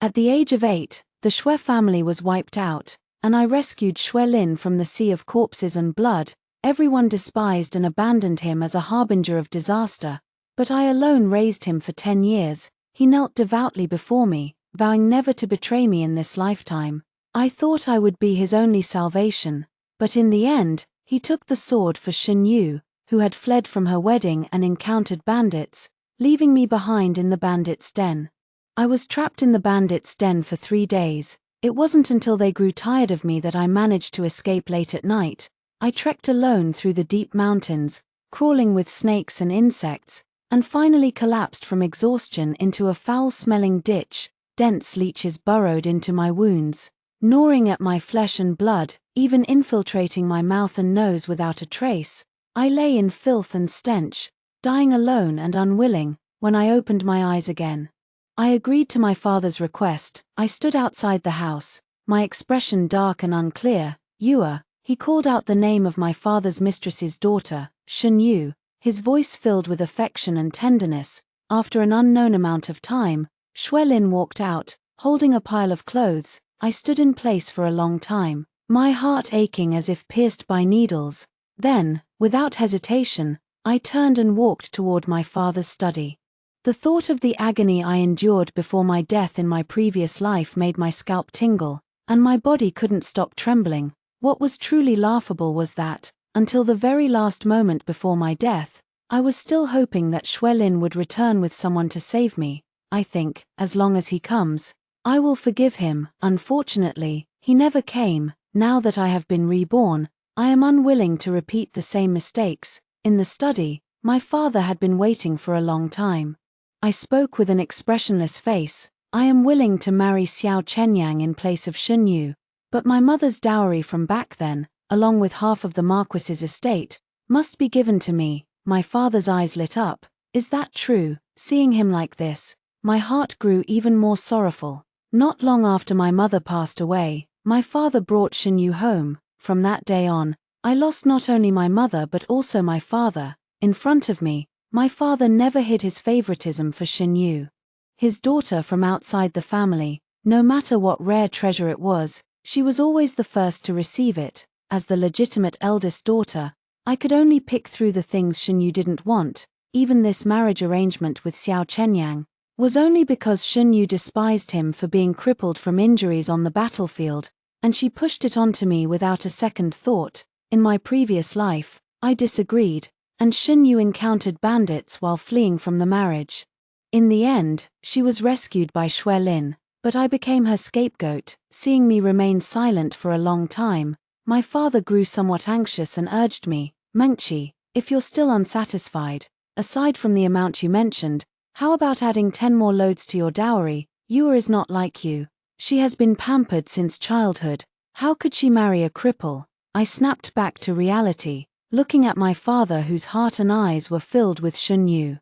At the age of 8, the Xue family was wiped out, and I rescued Xue Lin from the sea of corpses and blood. Everyone despised and abandoned him as a harbinger of disaster, but I alone raised him for 10 years. He knelt devoutly before me, vowing never to betray me in this lifetime. I thought I would be his only salvation, but in the end, he took the sword for Xianyu, who had fled from her wedding and encountered bandits, leaving me behind in the bandits' den. I was trapped in the bandits' den for 3 days. It wasn't until they grew tired of me that I managed to escape late at night. I trekked alone through the deep mountains, crawling with snakes and insects, and finally collapsed from exhaustion into a foul-smelling ditch. Dense leeches burrowed into my wounds, gnawing at my flesh and blood, even infiltrating my mouth and nose without a trace. I lay in filth and stench, dying alone and unwilling. When I opened my eyes again, I agreed to my father's request. I stood outside the house, my expression dark and unclear. Yua, he called out the name of my father's mistress's daughter, Xianyu, his voice filled with affection and tenderness. After an unknown amount of time, Xue Lin walked out, holding a pile of clothes. I stood in place for a long time, my heart aching as if pierced by needles. Then, without hesitation, I turned and walked toward my father's study. The thought of the agony I endured before my death in my previous life made my scalp tingle, and my body couldn't stop trembling. What was truly laughable was that, until the very last moment before my death, I was still hoping that Xue Lin would return with someone to save me. I think, as long as he comes, I will forgive him. Unfortunately, he never came. Now that I have been reborn, I am unwilling to repeat the same mistakes. In the study, my father had been waiting for a long time. I spoke with an expressionless face. I am willing to marry Xiao Chenyang in place of Xianyu, but my mother's dowry from back then, along with half of the Marquis's estate, must be given to me. My father's eyes lit up. Is that true? Seeing him like this, my heart grew even more sorrowful. Not long after my mother passed away, my father brought Xianyu home. From that day on, I lost not only my mother but also my father. In front of me, my father never hid his favoritism for Xianyu, his daughter from outside the family. No matter what rare treasure it was, she was always the first to receive it. As the legitimate eldest daughter, I could only pick through the things Xianyu didn't want. Even this marriage arrangement with Xiao Chenyang was only because Xianyu despised him for being crippled from injuries on the battlefield, and she pushed it onto me without a second thought. In my previous life, I disagreed, and Xianyu encountered bandits while fleeing from the marriage. In the end, she was rescued by Xue Lin, but I became her scapegoat. Seeing me remain silent for a long time, my father grew somewhat anxious and urged me, Mengqi, if you're still unsatisfied, aside from the amount you mentioned, how about adding 10 more loads to your dowry? Yua is not like you. She has been pampered since childhood. How could she marry a cripple? I snapped back to reality, looking at my father whose heart and eyes were filled with Xianyu,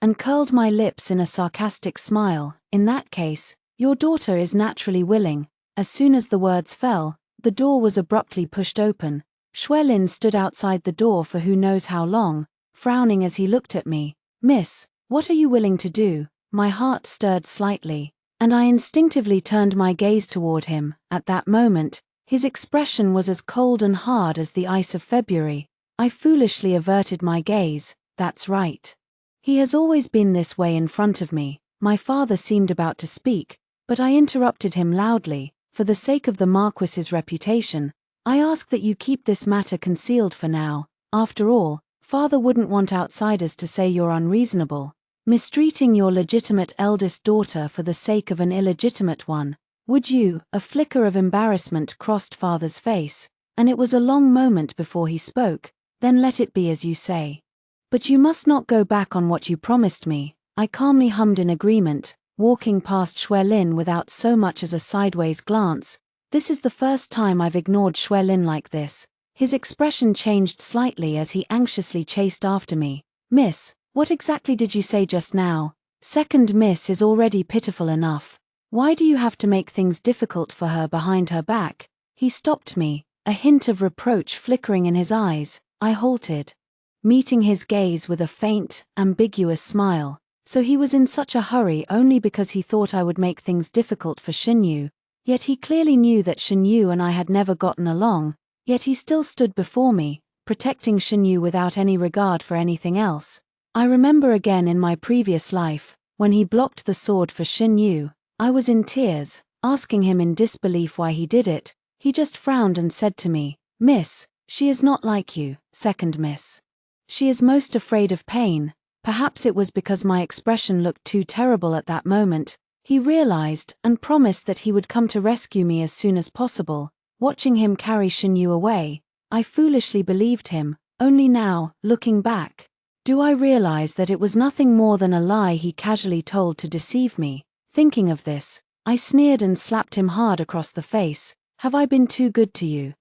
and curled my lips in a sarcastic smile. In that case, your daughter is naturally willing. As soon as the words fell, the door was abruptly pushed open. Xue Lin stood outside the door for who knows how long, frowning as he looked at me. Miss, what are you willing to do? My heart stirred slightly, and I instinctively turned my gaze toward him. At that moment, his expression was as cold and hard as the ice of February. I foolishly averted my gaze. That's right. He has always been this way in front of me. My father seemed about to speak, but I interrupted him loudly. For the sake of the Marquis's reputation, I ask that you keep this matter concealed for now. After all, father wouldn't want outsiders to say you're unreasonable, mistreating your legitimate eldest daughter for the sake of an illegitimate one. Would you? A flicker of embarrassment crossed father's face, and it was a long moment before he spoke. Then let it be as you say. But you must not go back on what you promised me. I calmly hummed in agreement, walking past Xue Lin without so much as a sideways glance. This is the first time I've ignored Xue Lin like this. His expression changed slightly as he anxiously chased after me. Miss, what exactly did you say just now? Second miss is already pitiful enough. Why do you have to make things difficult for her behind her back? He stopped me, a hint of reproach flickering in his eyes. I halted, meeting his gaze with a faint, ambiguous smile. So he was in such a hurry only because he thought I would make things difficult for Xinyu. Yet he clearly knew that Xinyu and I had never gotten along, yet he still stood before me, protecting Xinyu without any regard for anything else. I remember again in my previous life, when he blocked the sword for Xinyu, I was in tears, asking him in disbelief why he did it. He just frowned and said to me, "Miss, she is not like you, second miss. She is most afraid of pain." Perhaps it was because my expression looked too terrible at that moment. He realized and promised that he would come to rescue me as soon as possible. Watching him carry Xinyu away, I foolishly believed him. Only now, looking back, do I realize that it was nothing more than a lie he casually told to deceive me. Thinking of this, I sneered and slapped him hard across the face. "Have I been too good to you?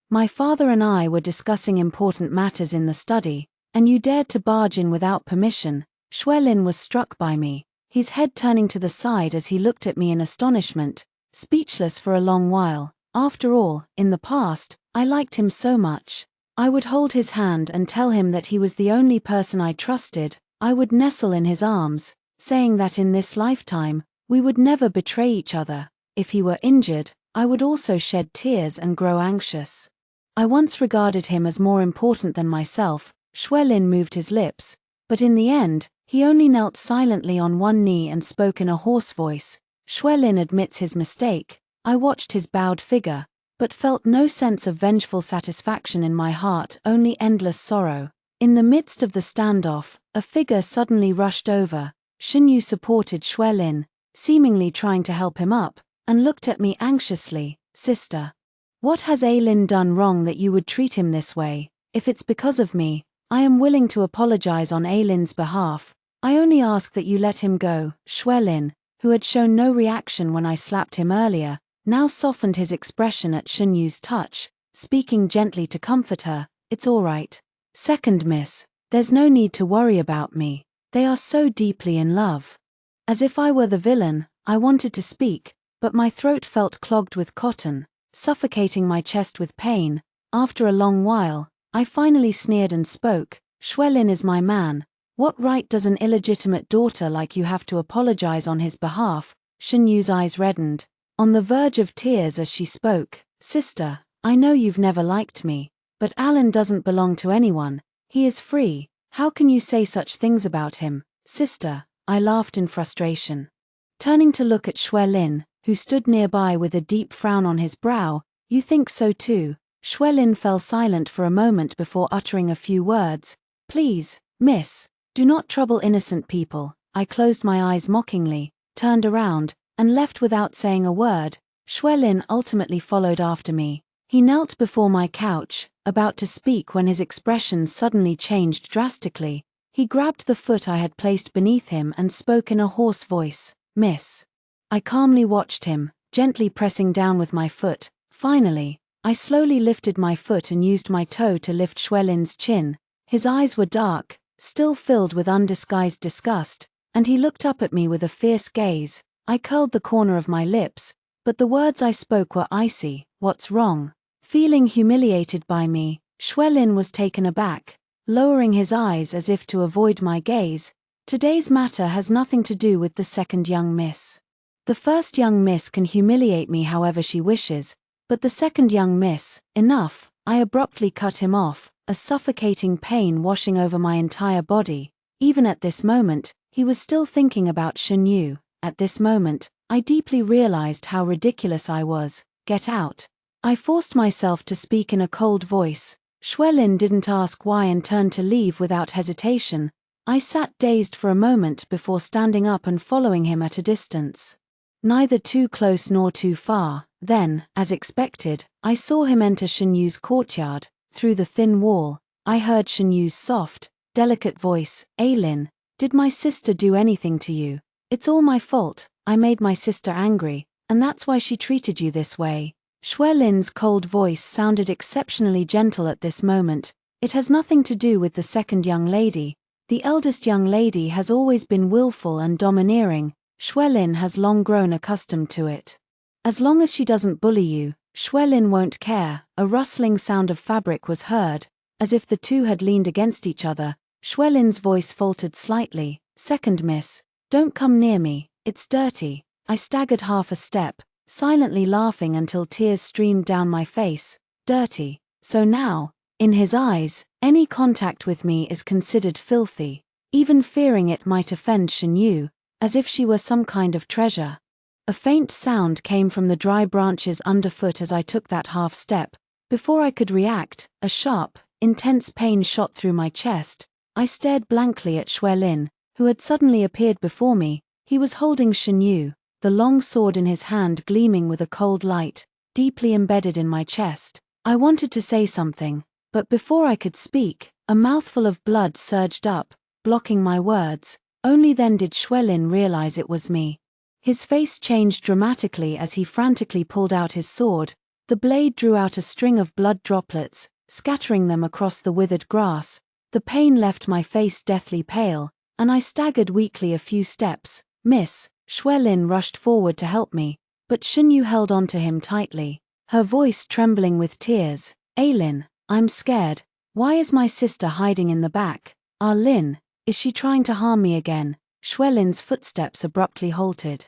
My father and I were discussing important matters in the study, and you dared to barge in without permission." Xuelin was struck by me, his head turning to the side as he looked at me in astonishment, speechless for a long while. After all, in the past, I liked him so much. I would hold his hand and tell him that he was the only person I trusted. I would nestle in his arms, saying that in this lifetime, we would never betray each other. If he were injured, I would also shed tears and grow anxious. I once regarded him as more important than myself. Xuelin moved his lips, but in the end, he only knelt silently on one knee and spoke in a hoarse voice. Xuelin admits his mistake. I watched his bowed figure, but felt no sense of vengeful satisfaction in my heart, only endless sorrow. In the midst of the standoff, a figure suddenly rushed over. Xinyu supported Xuelin, seemingly trying to help him up, and looked at me anxiously. "Sister, what has Ailin done wrong that you would treat him this way? If it's because of me, I am willing to apologize on Ailin's behalf. I only ask that you let him go." Xuelin, who had shown no reaction when I slapped him earlier, now softened his expression at Xinyu's touch, speaking gently to comfort her. "It's all right. Second miss, there's no need to worry about me. They are so deeply in love." As if I were the villain, I wanted to speak, but my throat felt clogged with cotton, suffocating my chest with pain. After a long while, I finally sneered and spoke. "Xuelin is my man. What right does an illegitimate daughter like you have to apologize on his behalf?" Xinyu's eyes reddened, on the verge of tears as she spoke. "Sister, I know you've never liked me, but Alan doesn't belong to anyone. He is free. How can you say such things about him, sister?" I laughed in frustration. Turning to look at Xuelin, who stood nearby with a deep frown on his brow. "You think so too?" Xuelin fell silent for a moment before uttering a few words. "Please, miss, do not trouble innocent people." I closed my eyes mockingly, turned around, and left without saying a word. Xuelin ultimately followed after me. He knelt before my couch, about to speak when his expression suddenly changed drastically. He grabbed the foot I had placed beneath him and spoke in a hoarse voice. "Miss." I calmly watched him, gently pressing down with my foot. Finally, I slowly lifted my foot and used my toe to lift Xuelin's chin. His eyes were dark, still filled with undisguised disgust, and he looked up at me with a fierce gaze. I curled the corner of my lips, but the words I spoke were icy. "What's wrong?" Feeling humiliated by me, Xuelin was taken aback, lowering his eyes as if to avoid my gaze. "Today's matter has nothing to do with the second young miss. The first young miss can humiliate me however she wishes, but the second young miss, enough." I abruptly cut him off, a suffocating pain washing over my entire body. Even at this moment, he was still thinking about Xinyu. At this moment, I deeply realized how ridiculous I was. "Get out." I forced myself to speak in a cold voice. Xuelin didn't ask why and turned to leave without hesitation. I sat dazed for a moment before standing up and following him at a distance. Neither too close nor too far. Then, as expected, I saw him enter Xinyu's courtyard. Through the thin wall, I heard Xinyu's soft, delicate voice. "Ailin, did my sister do anything to you? It's all my fault. I made my sister angry, and that's why she treated you this way." Xuelin's cold voice sounded exceptionally gentle at this moment. "It has nothing to do with the second young lady. The eldest young lady has always been willful and domineering. Xuelin has long grown accustomed to it. As long as she doesn't bully you, Xuelin won't care." A rustling sound of fabric was heard, as if the two had leaned against each other. Xuelin's voice faltered slightly. "Second miss, Don't come near me, it's dirty. I staggered half a step, silently laughing until tears streamed down my face. Dirty. So now, in his eyes, any contact with me is considered filthy, even fearing it might offend Xianxia, as if she were some kind of treasure. A faint sound came from the dry branches underfoot as I took that half step. Before I could react, a sharp, intense pain shot through my chest. I stared blankly at Xuelin, who had suddenly appeared before me. He was holding Xianxia, the long sword in his hand gleaming with a cold light, deeply embedded in my chest. I wanted to say something, but before I could speak, a mouthful of blood surged up, blocking my words. Only then did Xuelin realize it was me. His face changed dramatically as he frantically pulled out his sword. The blade drew out a string of blood droplets, scattering them across the withered grass. The pain left my face deathly pale, and I staggered weakly a few steps. Miss, Xuelin rushed forward to help me, but Xianxia held on to him tightly, her voice trembling with tears. Aylin, I'm scared. Why is my sister hiding in the back? Lin, is she trying to harm me again? Xuelin's footsteps abruptly halted,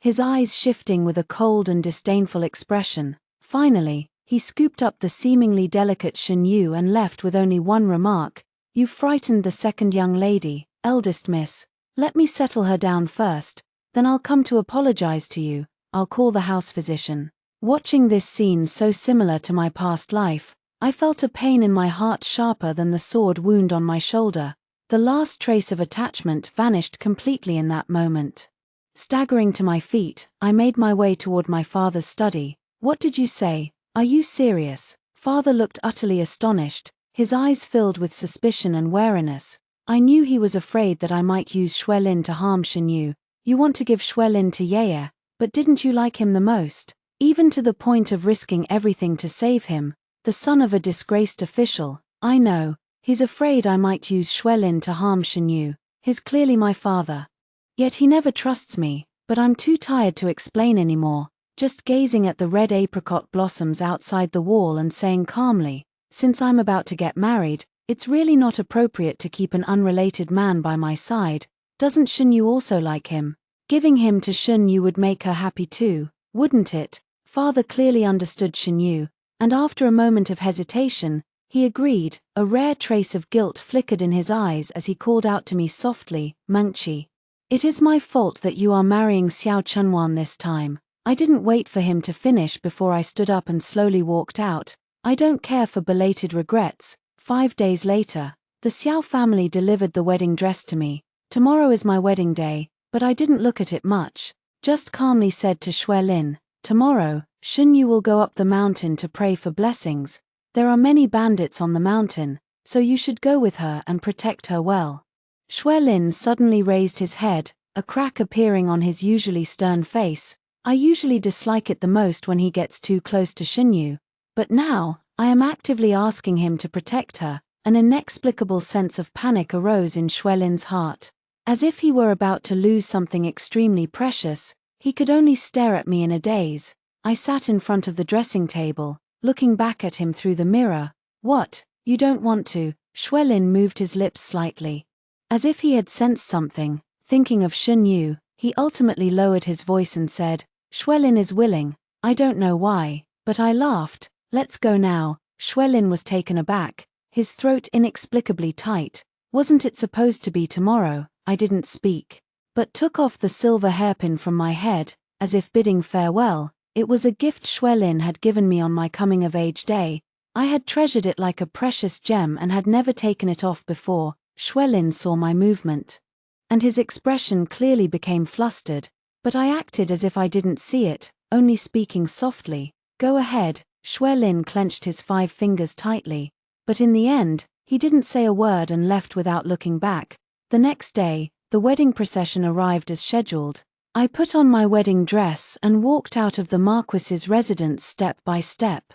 his eyes shifting with a cold and disdainful expression. Finally, he scooped up the seemingly delicate Xianxia and left with only one remark. You frightened the second young lady, eldest miss. Let me settle her down first, then I'll come to apologize to you. I'll call the house physician. Watching this scene so similar to my past life, I felt a pain in my heart sharper than the sword wound on my shoulder. The last trace of attachment vanished completely in that moment. Staggering to my feet, I made my way toward my father's study. What did you say? Are you serious? Father looked utterly astonished, his eyes filled with suspicion and wariness. I knew he was afraid that I might use Xuelin to harm Xianxia. You want to give Xuelin to Yaya, but didn't you like him the most? Even to the point of risking everything to save him, the son of a disgraced official. I know, he's afraid I might use Xuelin to harm Xianxia. He's clearly my father. Yet he never trusts me, but I'm too tired to explain anymore. Just gazing at the red apricot blossoms outside the wall and saying calmly, since I'm about to get married, it's really not appropriate to keep an unrelated man by my side. Doesn't Xianxia also like him? Giving him to Xianxia would make her happy too, wouldn't it? Father clearly understood Xianxia, and after a moment of hesitation, he agreed. A rare trace of guilt flickered in his eyes as he called out to me softly, Mengqi. It is my fault that you are marrying Xiao Chunwan this time. I didn't wait for him to finish before I stood up and slowly walked out. I don't care for belated regrets. 5 days later, the Xiao family delivered the wedding dress to me. Tomorrow is my wedding day, but I didn't look at it much. Just calmly said to Xuelin, tomorrow, Xianxia will go up the mountain to pray for blessings. There are many bandits on the mountain, so you should go with her and protect her well. Xuelin suddenly raised his head, a crack appearing on his usually stern face. I usually dislike it the most when he gets too close to Xianxia, but now, I am actively asking him to protect her. An inexplicable sense of panic arose in Xuelin's heart. As if he were about to lose something extremely precious, he could only stare at me in a daze. I sat in front of the dressing table, looking back at him through the mirror. What, you don't want to? Xuelin moved his lips slightly. As if he had sensed something, thinking of Xianxia, he ultimately lowered his voice and said, Xuelin is willing. I don't know why, but I laughed. Let's go now. Xuelin was taken aback, his throat inexplicably tight. Wasn't it supposed to be tomorrow? I didn't speak, but took off the silver hairpin from my head, as if bidding farewell. It was a gift Xuelin had given me on my coming-of-age day. I had treasured it like a precious gem and had never taken it off before. Xuelin saw my movement, and his expression clearly became flustered, but I acted as if I didn't see it, only speaking softly. Go ahead. Xuelin clenched his 5 fingers tightly, but in the end, he didn't say a word and left without looking back. The next day, the wedding procession arrived as scheduled. I put on my wedding dress and walked out of the Marquis's residence step by step.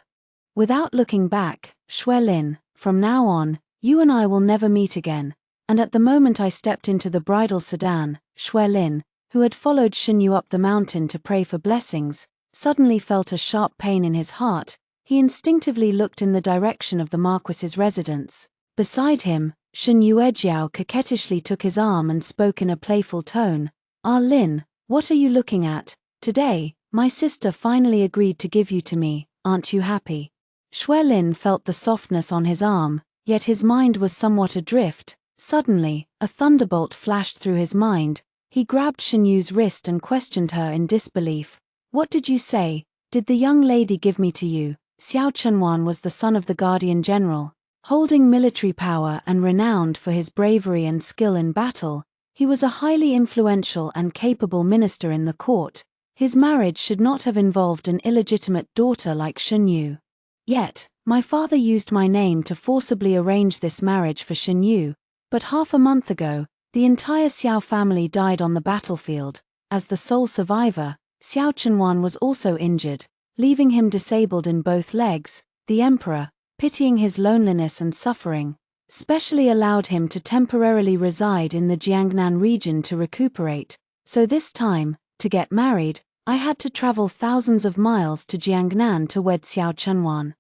Without looking back, Xuelin, from now on, you and I will never meet again. And at the moment I stepped into the bridal sedan, Xuelin, who had followed Xianxia up the mountain to pray for blessings, suddenly felt a sharp pain in his heart. He instinctively looked in the direction of the Marquis's residence. Beside him, Xiao coquettishly took his arm and spoke in a playful tone. "Ah Lin, what are you looking at? Today, my sister finally agreed to give you to me, aren't you happy?" Shui Lin felt the softness on his arm, yet his mind was somewhat adrift. Suddenly, a thunderbolt flashed through his mind. He grabbed Shen Yu's wrist and questioned her in disbelief. "What did you say? Did the young lady give me to you?" Xiao Chenwan was the son of the Guardian General. Holding military power and renowned for his bravery and skill in battle, he was a highly influential and capable minister in the court. His marriage should not have involved an illegitimate daughter like Shen Yu. Yet, my father used my name to forcibly arrange this marriage for Shen Yu, but half a month ago, the entire Xiao family died on the battlefield. As the sole survivor, Xiao Chenwan was also injured, leaving him disabled in both legs. The emperor, pitying his loneliness and suffering, specially allowed him to temporarily reside in the Jiangnan region to recuperate. So this time, to get married, I had to travel thousands of miles to Jiangnan to wed Xiao Chenwan.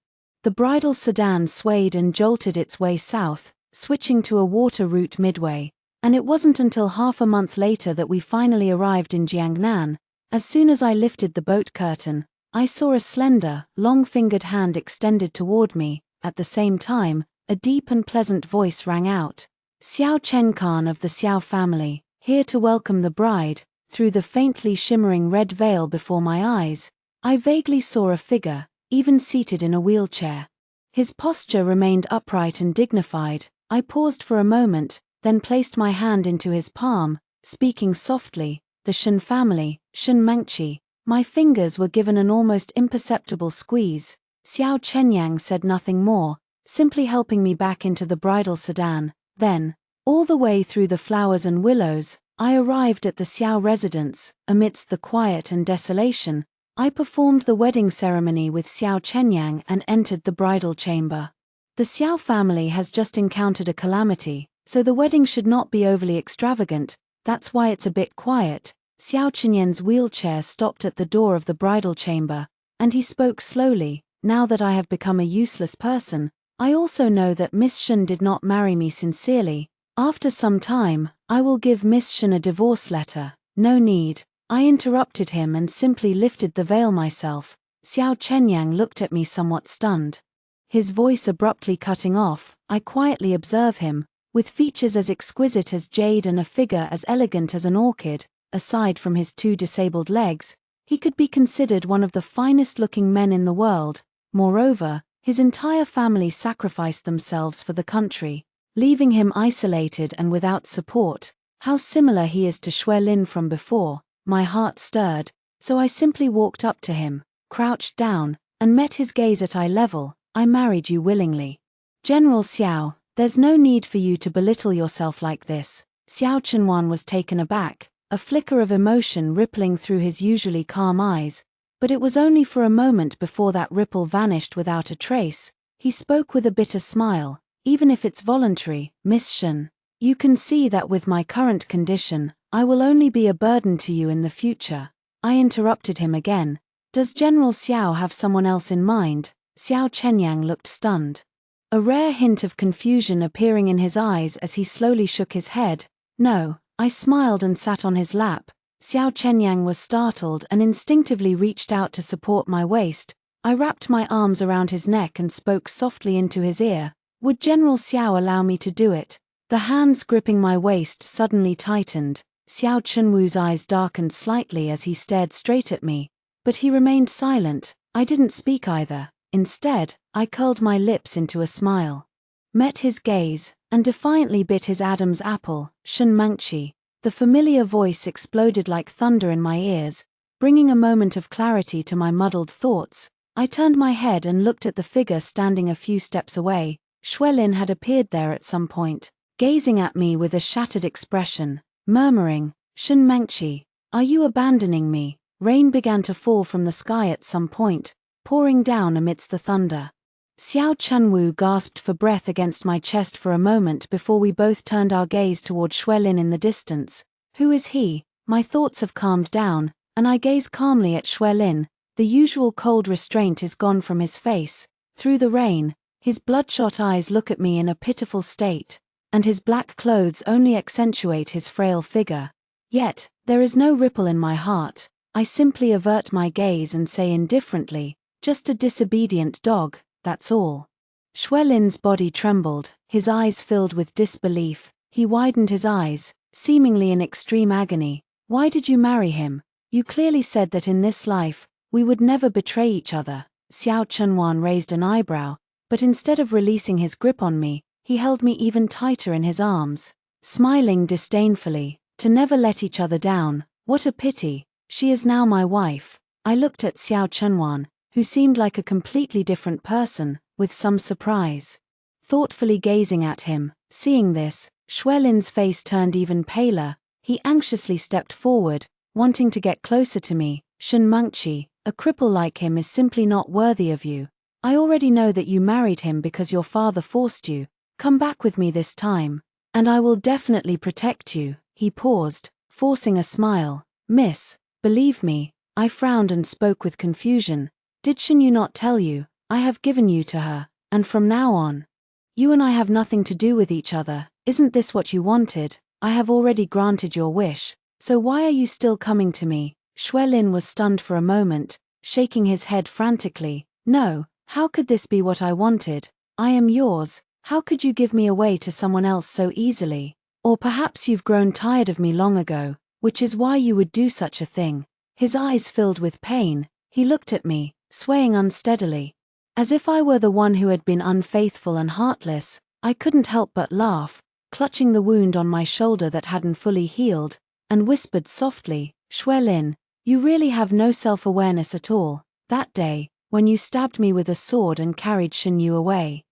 The bridal sedan swayed and jolted its way south, switching to a water route midway, and it wasn't until half a month later that we finally arrived in Jiangnan. As soon as I lifted the boat curtain, I saw a slender, long-fingered hand extended toward me. At the same time, a deep and pleasant voice rang out. "Xiao Chenkhan of the Xiao family, here to welcome the bride." Through the faintly shimmering red veil before my eyes, I vaguely saw a figure, even seated in a wheelchair. His posture remained upright and dignified. I paused for a moment, then placed my hand into his palm, speaking softly. "The Shen family, Shen Mengqi." My fingers were given an almost imperceptible squeeze. Xiao Chenyang said nothing more, simply helping me back into the bridal sedan. Then, all the way through the flowers and willows, I arrived at the Xiao residence. Amidst the quiet and desolation, I performed the wedding ceremony with Xiao Chenyang and entered the bridal chamber. The Xiao family has just encountered a calamity, so the wedding should not be overly extravagant. That's why it's a bit quiet. Xiao Chenyan's wheelchair stopped at the door of the bridal chamber, and he spoke slowly. "Now that I have become a useless person, I also know that Miss Shen did not marry me sincerely. After some time, I will give Miss Shen a divorce letter." "No need." I interrupted him and simply lifted the veil myself. Xiao Chenyang looked at me somewhat stunned. His voice abruptly cutting off, I quietly observe him, with features as exquisite as jade and a figure as elegant as an orchid. Aside from his 2 disabled legs, he could be considered one of the finest-looking men in the world. Moreover, his entire family sacrificed themselves for the country, leaving him isolated and without support. How similar he is to Shui Lin from before. My heart stirred, so I simply walked up to him, crouched down, and met his gaze at eye level. "I married you willingly." "General Xiao, there's no need for you to belittle yourself like this." Xiao Chenwan was taken aback, a flicker of emotion rippling through his usually calm eyes, but it was only for a moment before that ripple vanished without a trace. He spoke with a bitter smile. "Even if it's voluntary, Miss Shen, you can see that with my current condition, I will only be a burden to you in the future." I interrupted him again. "Does General Xiao have someone else in mind?" Xiao Chenyang looked stunned, a rare hint of confusion appearing in his eyes as he slowly shook his head. "No." I smiled and sat on his lap. Xiao Chenyang was startled and instinctively reached out to support my waist. I wrapped my arms around his neck and spoke softly into his ear. "Would General Xiao allow me to do it?" The hands gripping my waist suddenly tightened. Xiao Chenwu's eyes darkened slightly as he stared straight at me, but he remained silent. I didn't speak either. Instead, I curled my lips into a smile, met his gaze, and defiantly bit his Adam's apple. "Shen Mengqi." The familiar voice exploded like thunder in my ears, bringing a moment of clarity to my muddled thoughts. I turned my head and looked at the figure standing a few steps away. Shui Lin had appeared there at some point, gazing at me with a shattered expression, murmuring, "Shen Mengqi, are you abandoning me?" Rain began to fall from the sky at some point, pouring down amidst the thunder. Xiao Chenwu gasped for breath against my chest for a moment before we both turned our gaze toward Shui Lin in the distance. "Who is he?" My thoughts have calmed down, and I gaze calmly at Shui Lin. The usual cold restraint is gone from his face. Through the rain, his bloodshot eyes look at me in a pitiful state, and his black clothes only accentuate his frail figure. Yet, there is no ripple in my heart. I simply avert my gaze and say indifferently, "Just a disobedient dog, that's all." Xuelin's body trembled, his eyes filled with disbelief. He widened his eyes, seemingly in extreme agony. "Why did you marry him? You clearly said that in this life, we would never betray each other." Xiao Chunwan raised an eyebrow, but instead of releasing his grip on me, he held me even tighter in his arms, smiling disdainfully. "To never let each other down, what a pity. She is now my wife." I looked at Xiao Chunwan, who seemed like a completely different person, with some surprise. Thoughtfully gazing at him, seeing this, Xuelin's face turned even paler. He anxiously stepped forward, wanting to get closer to me. "Shen Mengqi, a cripple like him is simply not worthy of you. I already know that you married him because your father forced you. Come back with me this time, and I will definitely protect you." He paused, forcing a smile. "Miss, believe me." I frowned and spoke with confusion. "Did Shen Yu not tell you? I have given you to her, and from now on, you and I have nothing to do with each other. Isn't this what you wanted? I have already granted your wish, so why are you still coming to me?" Xuelin was stunned for a moment, shaking his head frantically. "No, how could this be what I wanted? I am yours. How could you give me away to someone else so easily? Or perhaps you've grown tired of me long ago, which is why you would do such a thing." His eyes filled with pain, he looked at me, swaying unsteadily. As if I were the one who had been unfaithful and heartless, I couldn't help but laugh, clutching the wound on my shoulder that hadn't fully healed, and whispered softly, "Xuelin, you really have no self-awareness at all. That day, when you stabbed me with a sword and carried Shen Yu away.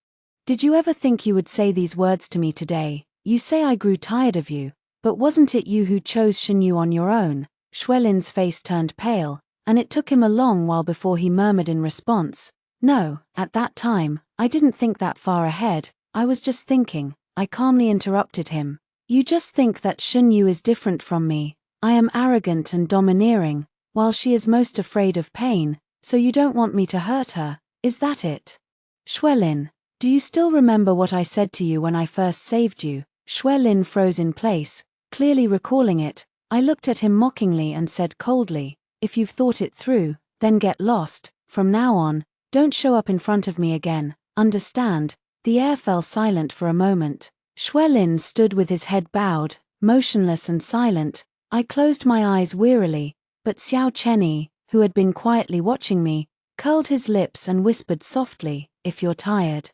Did you ever think you would say these words to me today? You say I grew tired of you, but wasn't it you who chose Shen Yu on your own?" Xuelin's face turned pale, and it took him a long while before he murmured in response, "No, at that time, I didn't think that far ahead, I was just thinking." I calmly interrupted him. "You just think that Shen Yu is different from me. I am arrogant and domineering, while she is most afraid of pain, so you don't want me to hurt her, is that it? Xuelin, do you still remember what I said to you when I first saved you?" Xuelin froze in place, clearly recalling it. I looked at him mockingly and said coldly, "If you've thought it through, then get lost. From now on, don't show up in front of me again, understand?" The air fell silent for a moment. Xuelin stood with his head bowed, motionless and silent. I closed my eyes wearily, but Xiao Chenyi, who had been quietly watching me, curled his lips and whispered softly, "If you're tired,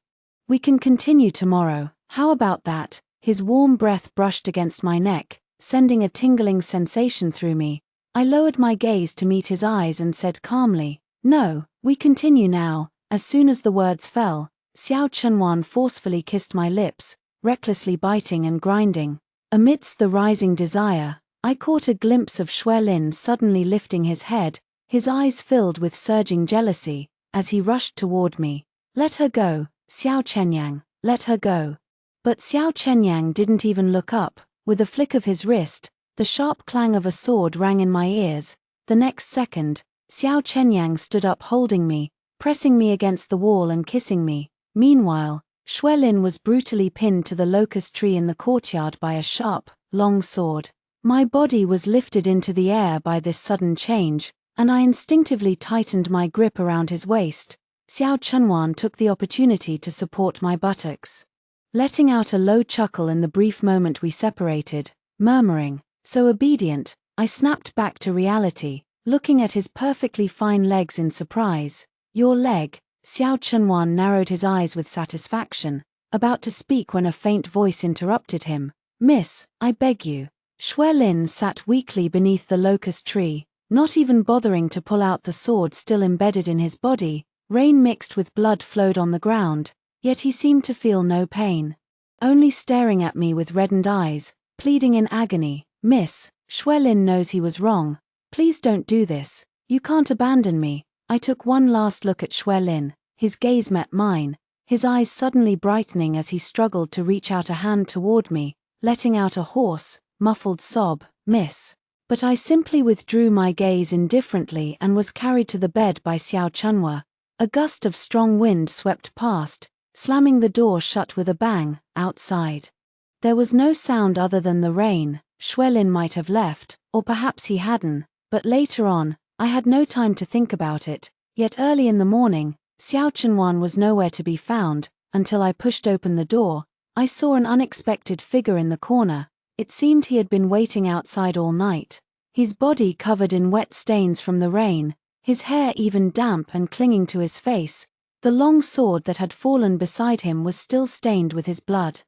we can continue tomorrow. How about that?" His warm breath brushed against my neck, sending a tingling sensation through me. I lowered my gaze to meet his eyes and said calmly, "No, we continue now." As soon as the words fell, Xiao Chunwan forcefully kissed my lips, recklessly biting and grinding. Amidst the rising desire, I caught a glimpse of Xuelin suddenly lifting his head, his eyes filled with surging jealousy, as he rushed toward me. "Let her go, Xiao Chenyang, let her go." But Xiao Chenyang didn't even look up. With a flick of his wrist, the sharp clang of a sword rang in my ears. The next second, Xiao Chenyang stood up holding me, pressing me against the wall and kissing me. Meanwhile, Xuelin was brutally pinned to the locust tree in the courtyard by a sharp, long sword. My body was lifted into the air by this sudden change, and I instinctively tightened my grip around his waist. Xiao Chunwan took the opportunity to support my buttocks, letting out a low chuckle in the brief moment we separated, murmuring, "So obedient." I snapped back to reality, looking at his perfectly fine legs in surprise. "Your leg?" Xiao Chunwan narrowed his eyes with satisfaction, about to speak when a faint voice interrupted him. "Miss, I beg you." Xuelin sat weakly beneath the locust tree, not even bothering to pull out the sword still embedded in his body. Rain mixed with blood flowed on the ground, yet he seemed to feel no pain. Only staring at me with reddened eyes, pleading in agony, "Miss, Xuelin knows he was wrong. Please don't do this. You can't abandon me." I took one last look at Xuelin, his gaze met mine, his eyes suddenly brightening as he struggled to reach out a hand toward me, letting out a hoarse, muffled sob, "Miss." But I simply withdrew my gaze indifferently and was carried to the bed by Xiao Chunwa. A gust of strong wind swept past, slamming the door shut with a bang. Outside, there was no sound other than the rain. Lin might have left, or perhaps he hadn't, but later on, I had no time to think about it, yet early in the morning, Xiao was nowhere to be found. Until I pushed open the door, I saw an unexpected figure in the corner. It seemed he had been waiting outside all night. His body covered in wet stains from the rain, his hair even damp and clinging to his face. The long sword that had fallen beside him was still stained with his blood.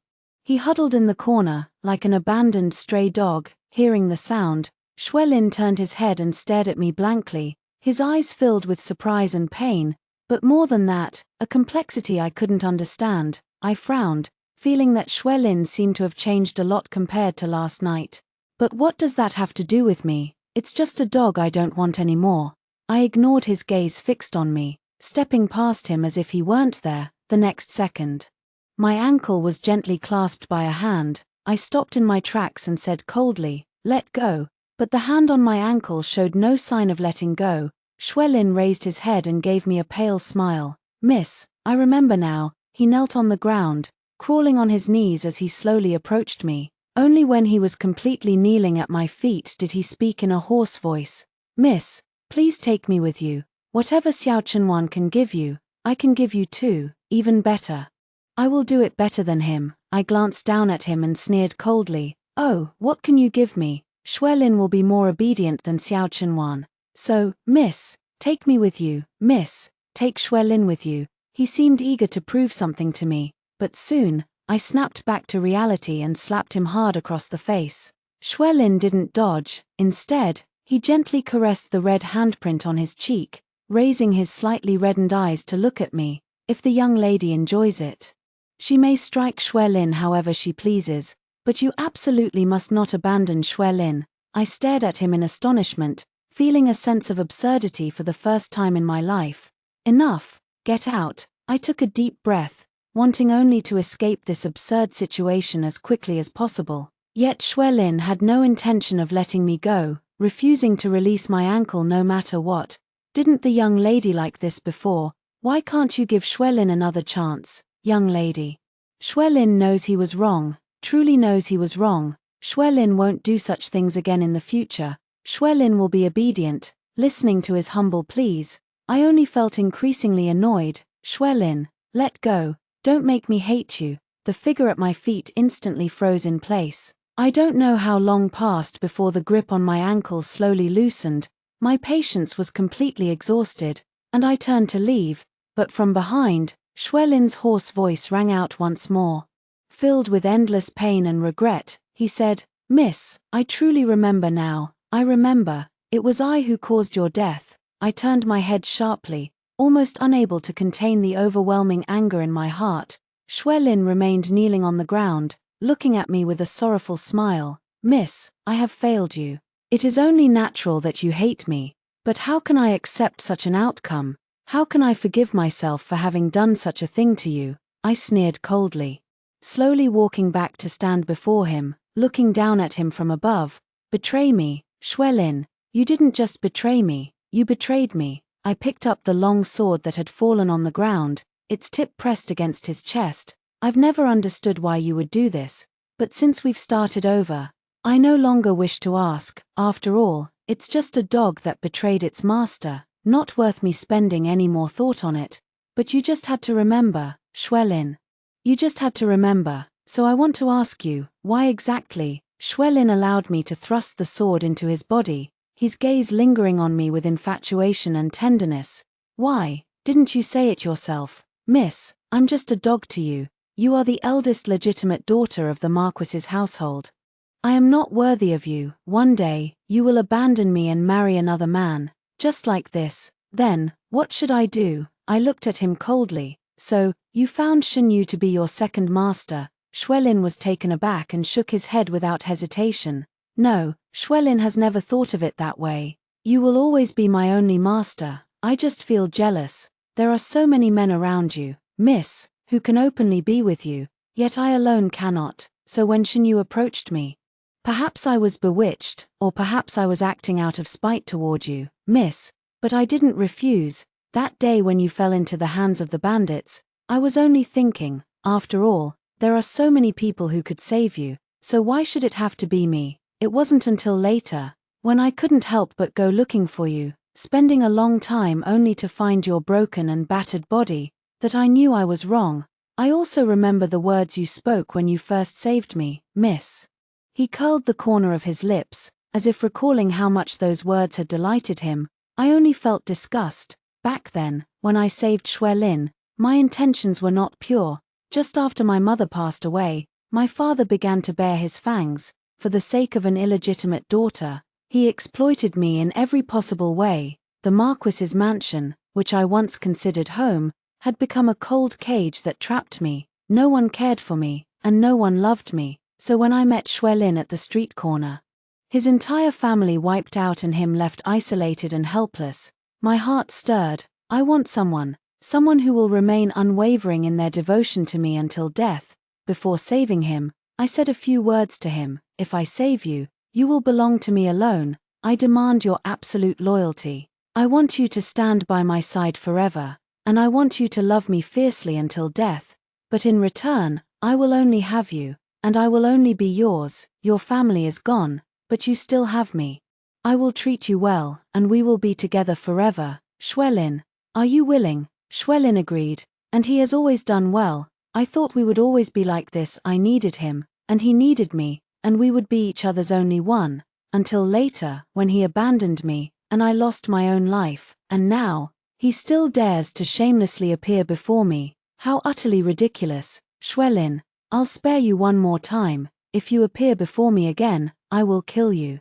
He huddled in the corner, like an abandoned stray dog. Hearing the sound, Lin turned his head and stared at me blankly, his eyes filled with surprise and pain, but more than that, a complexity I couldn't understand. I frowned, feeling that Lin seemed to have changed a lot compared to last night. But what does that have to do with me? It's just a dog I don't want anymore. I ignored his gaze fixed on me, stepping past him as if he weren't there. The next second, my ankle was gently clasped by a hand. I stopped in my tracks and said coldly, "Let go." But the hand on my ankle showed no sign of letting go. Lin raised his head and gave me a pale smile. "Miss, I remember now." He knelt on the ground, crawling on his knees as he slowly approached me. Only when he was completely kneeling at my feet did he speak in a hoarse voice. "Miss, please take me with you. Whatever Xiao can give you, I can give you too, even better. I will do it better than him." I glanced down at him and sneered coldly. "Oh, what can you give me? Lin will be more obedient than Xiao. So, miss, take me with you. Miss, take Lin with you." He seemed eager to prove something to me, but soon, I snapped back to reality and slapped him hard across the face. Lin didn't dodge. Instead, he gently caressed the red handprint on his cheek, raising his slightly reddened eyes to look at me. "If the young lady enjoys it, she may strike Lin however she pleases, but you absolutely must not abandon Lin." I stared at him in astonishment, feeling a sense of absurdity for the first time in my life. "Enough, get out." I took a deep breath, wanting only to escape this absurd situation as quickly as possible. Yet Lin had no intention of letting me go, refusing to release my ankle no matter what. "Didn't the young lady like this before? Why can't you give Lin another chance, young lady?" Lin knows he was wrong, truly knows he was wrong. Lin won't do such things again in the future. Lin will be obedient, listening to his humble pleas. I only felt increasingly annoyed. "Lin, let go. Don't make me hate you." The figure at my feet instantly froze in place. I don't know how long passed before the grip on my ankle slowly loosened. My patience was completely exhausted, and I turned to leave, but from behind, Lin's hoarse voice rang out once more. Filled with endless pain and regret, he said, "Miss, I truly remember now. I remember. It was I who caused your death." I turned my head sharply, almost unable to contain the overwhelming anger in my heart. Lin remained kneeling on the ground, looking at me with a sorrowful smile. "Miss, I have failed you. It is only natural that you hate me, but how can I accept such an outcome? How can I forgive myself for having done such a thing to you?" I sneered coldly. Slowly walking back to stand before him, looking down at him from above. "Betray me, Lin. You didn't just betray me, you betrayed me." I picked up the long sword that had fallen on the ground, its tip pressed against his chest. "I've never understood why you would do this, but since we've started over, I no longer wish to ask. After all, it's just a dog that betrayed its master, not worth me spending any more thought on it. But you just had to remember, Lin. You just had to remember, so I want to ask you, why exactly?" Lin allowed me to thrust the sword into his body, his gaze lingering on me with infatuation and tenderness. "Why, didn't you say it yourself? Miss, I'm just a dog to you. You are the eldest legitimate daughter of the Marquis's household. I am not worthy of you. One day, you will abandon me and marry another man, just like this. Then, what should I do?" I looked at him coldly. "So, you found Xianyu to be your second master?" Lin was taken aback and shook his head without hesitation. "No, Lin has never thought of it that way. You will always be my only master. I just feel jealous. There are so many men around you, miss, who can openly be with you, yet I alone cannot." So when Xianyu approached me, perhaps I was bewitched, or perhaps I was acting out of spite toward you, miss, but I didn't refuse. That day when you fell into the hands of the bandits, I was only thinking, after all, there are so many people who could save you, so why should it have to be me? It wasn't until later, when I couldn't help but go looking for you, spending a long time only to find your broken and battered body, that I knew I was wrong. I also remember the words you spoke when you first saved me, miss. He curled the corner of his lips, as if recalling how much those words had delighted him. I only felt disgust. Back then, when I saved Xuelin, my intentions were not pure. Just after my mother passed away, my father began to bare his fangs. For the sake of an illegitimate daughter, he exploited me in every possible way. The Marquis's mansion, which I once considered home, had become a cold cage that trapped me. No one cared for me, and no one loved me. So when I met Xuelin at the street corner, his entire family wiped out and him left isolated and helpless, my heart stirred. I want someone who will remain unwavering in their devotion to me until death. Before saving him, I said a few words to him. If I save you, you will belong to me alone. I demand your absolute loyalty. I want you to stand by my side forever, and I want you to love me fiercely until death. But in return, I will only have you, and I will only be yours. Your family is gone, but you still have me. I will treat you well, and we will be together forever. Xuelin, are you willing? Xuelin agreed, and he has always done well. I thought we would always be like this. I needed him, and he needed me, and we would be each other's only one, until later, when he abandoned me, and I lost my own life, and now, he still dares to shamelessly appear before me. How utterly ridiculous. Xuelin, I'll spare you one more time. If you appear before me again, I will kill you.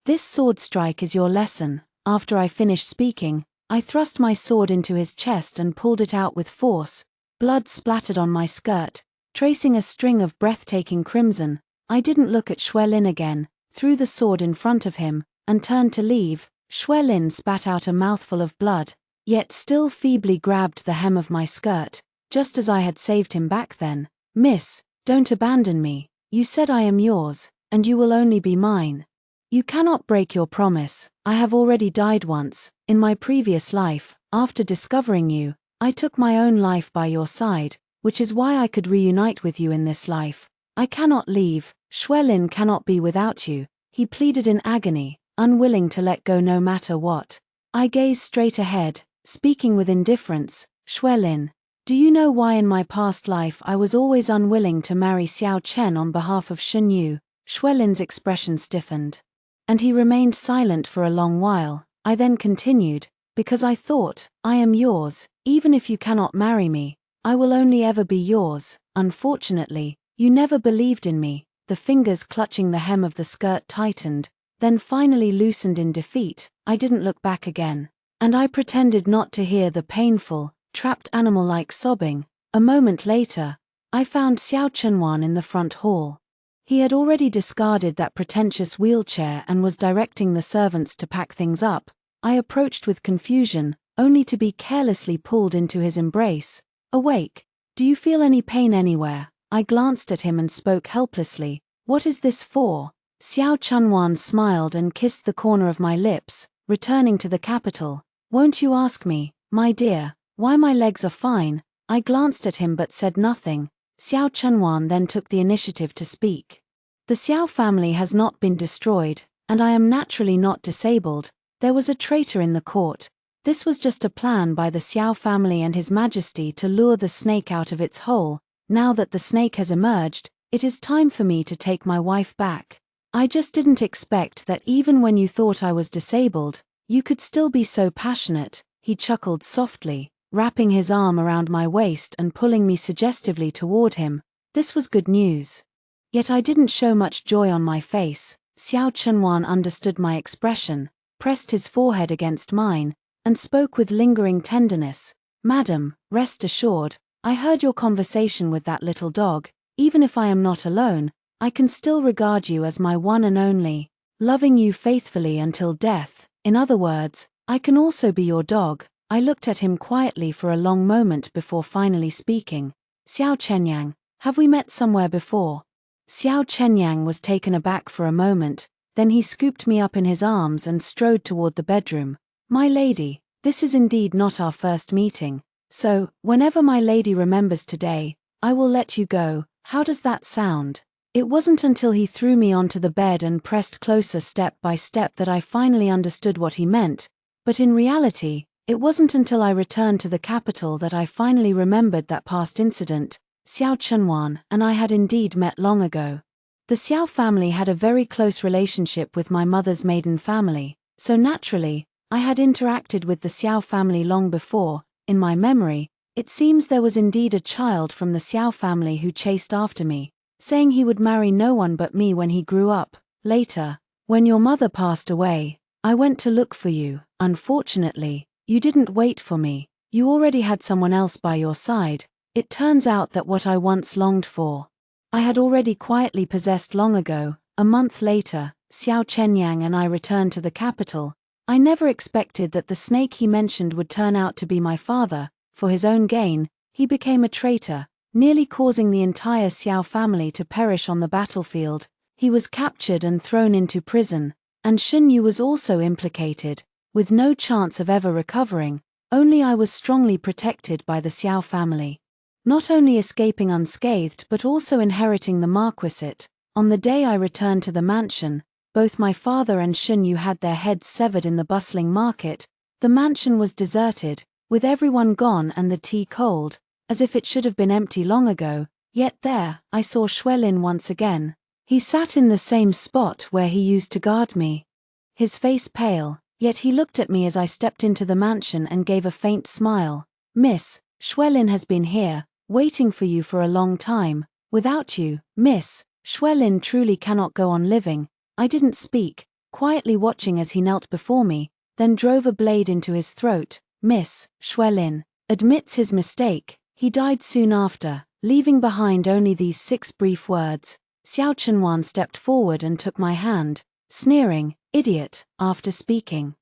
This sword strike is your lesson. After I finished speaking, I thrust my sword into his chest and pulled it out with force. Blood splattered on my skirt, tracing a string of breathtaking crimson. I didn't look at Xuelin again, threw the sword in front of him, and turned to leave. Xuelin spat out a mouthful of blood, yet still feebly grabbed the hem of my skirt, just as I had saved him back then. Miss, don't abandon me. You said I am yours, and you will only be mine. You cannot break your promise. I have already died once. In my previous life, after discovering you, I took my own life by your side, which is why I could reunite with you in this life. I cannot leave. Xuelin cannot be without you, he pleaded in agony, unwilling to let go no matter what. I gazed straight ahead, speaking with indifference. Xuelin, do you know why in my past life I was always unwilling to marry Xiao Chen on behalf of Shunyu? Xuelin's expression stiffened, and he remained silent for a long while. I then continued, because I thought, I am yours, even if you cannot marry me, I will only ever be yours. Unfortunately, you never believed in me. The fingers clutching the hem of the skirt tightened, then finally loosened in defeat. I didn't look back again, and I pretended not to hear the painful, trapped animal-like sobbing. A moment later, I found Xiao Chunwan in the front hall. He had already discarded that pretentious wheelchair and was directing the servants to pack things up. I approached with confusion, only to be carelessly pulled into his embrace. Awake. Do you feel any pain anywhere? I glanced at him and spoke helplessly. What is this for? Xiao Chunwan smiled and kissed the corner of my lips, returning to the capital. Won't you ask me, my dear, why my legs are fine? I glanced at him but said nothing. Xiao Chunwan then took the initiative to speak. The Xiao family has not been destroyed, and I am naturally not disabled. There was a traitor in the court. This was just a plan by the Xiao family and His Majesty to lure the snake out of its hole. Now that the snake has emerged, it is time for me to take my wife back. I just didn't expect that even when you thought I was disabled, you could still be so passionate. He chuckled softly, wrapping his arm around my waist and pulling me suggestively toward him. This was good news. Yet I didn't show much joy on my face. Xiao Chunwan understood my expression, pressed his forehead against mine, and spoke with lingering tenderness. Madam, rest assured, I heard your conversation with that little dog. Even if I am not alone, I can still regard you as my one and only, loving you faithfully until death. In other words, I can also be your dog. I looked at him quietly for a long moment before finally speaking. Xiao Chenyang, have we met somewhere before? Xiao Chenyang was taken aback for a moment, then he scooped me up in his arms and strode toward the bedroom. My lady, this is indeed not our first meeting. So, whenever my lady remembers today, I will let you go. How does that sound? It wasn't until he threw me onto the bed and pressed closer step by step that I finally understood what he meant, but in reality, it wasn't until I returned to the capital that I finally remembered that past incident. Xiao Chunwan and I had indeed met long ago. The Xiao family had a very close relationship with my mother's maiden family, so naturally, I had interacted with the Xiao family long before. In my memory, it seems there was indeed a child from the Xiao family who chased after me, saying he would marry no one but me when he grew up. Later, when your mother passed away, I went to look for you. Unfortunately, you didn't wait for me, you already had someone else by your side. It turns out that what I once longed for, I had already quietly possessed long ago. A month later, Xiao Chenyang and I returned to the capital. I never expected that the snake he mentioned would turn out to be my father. For his own gain, he became a traitor, nearly causing the entire Xiao family to perish on the battlefield. He was captured and thrown into prison, and Xinyu was also implicated, with no chance of ever recovering. Only I was strongly protected by the Xiao family, not only escaping unscathed but also inheriting the marquisate. On the day I returned to the mansion, both my father and Xinyu had their heads severed in the bustling market. The mansion was deserted, with everyone gone and the tea cold, as if it should have been empty long ago. Yet there, I saw Xuelin once again. He sat in the same spot where he used to guard me. His face pale, yet he looked at me as I stepped into the mansion and gave a faint smile. Miss, Xuelin has been here, waiting for you for a long time. Without you, Miss, Xuelin truly cannot go on living. I didn't speak, quietly watching as he knelt before me, then drove a blade into his throat. Miss, Xuelin admits his mistake. He died soon after, leaving behind only these 6 brief words. Xiao Chenwan stepped forward and took my hand, sneering, "Idiot," after speaking.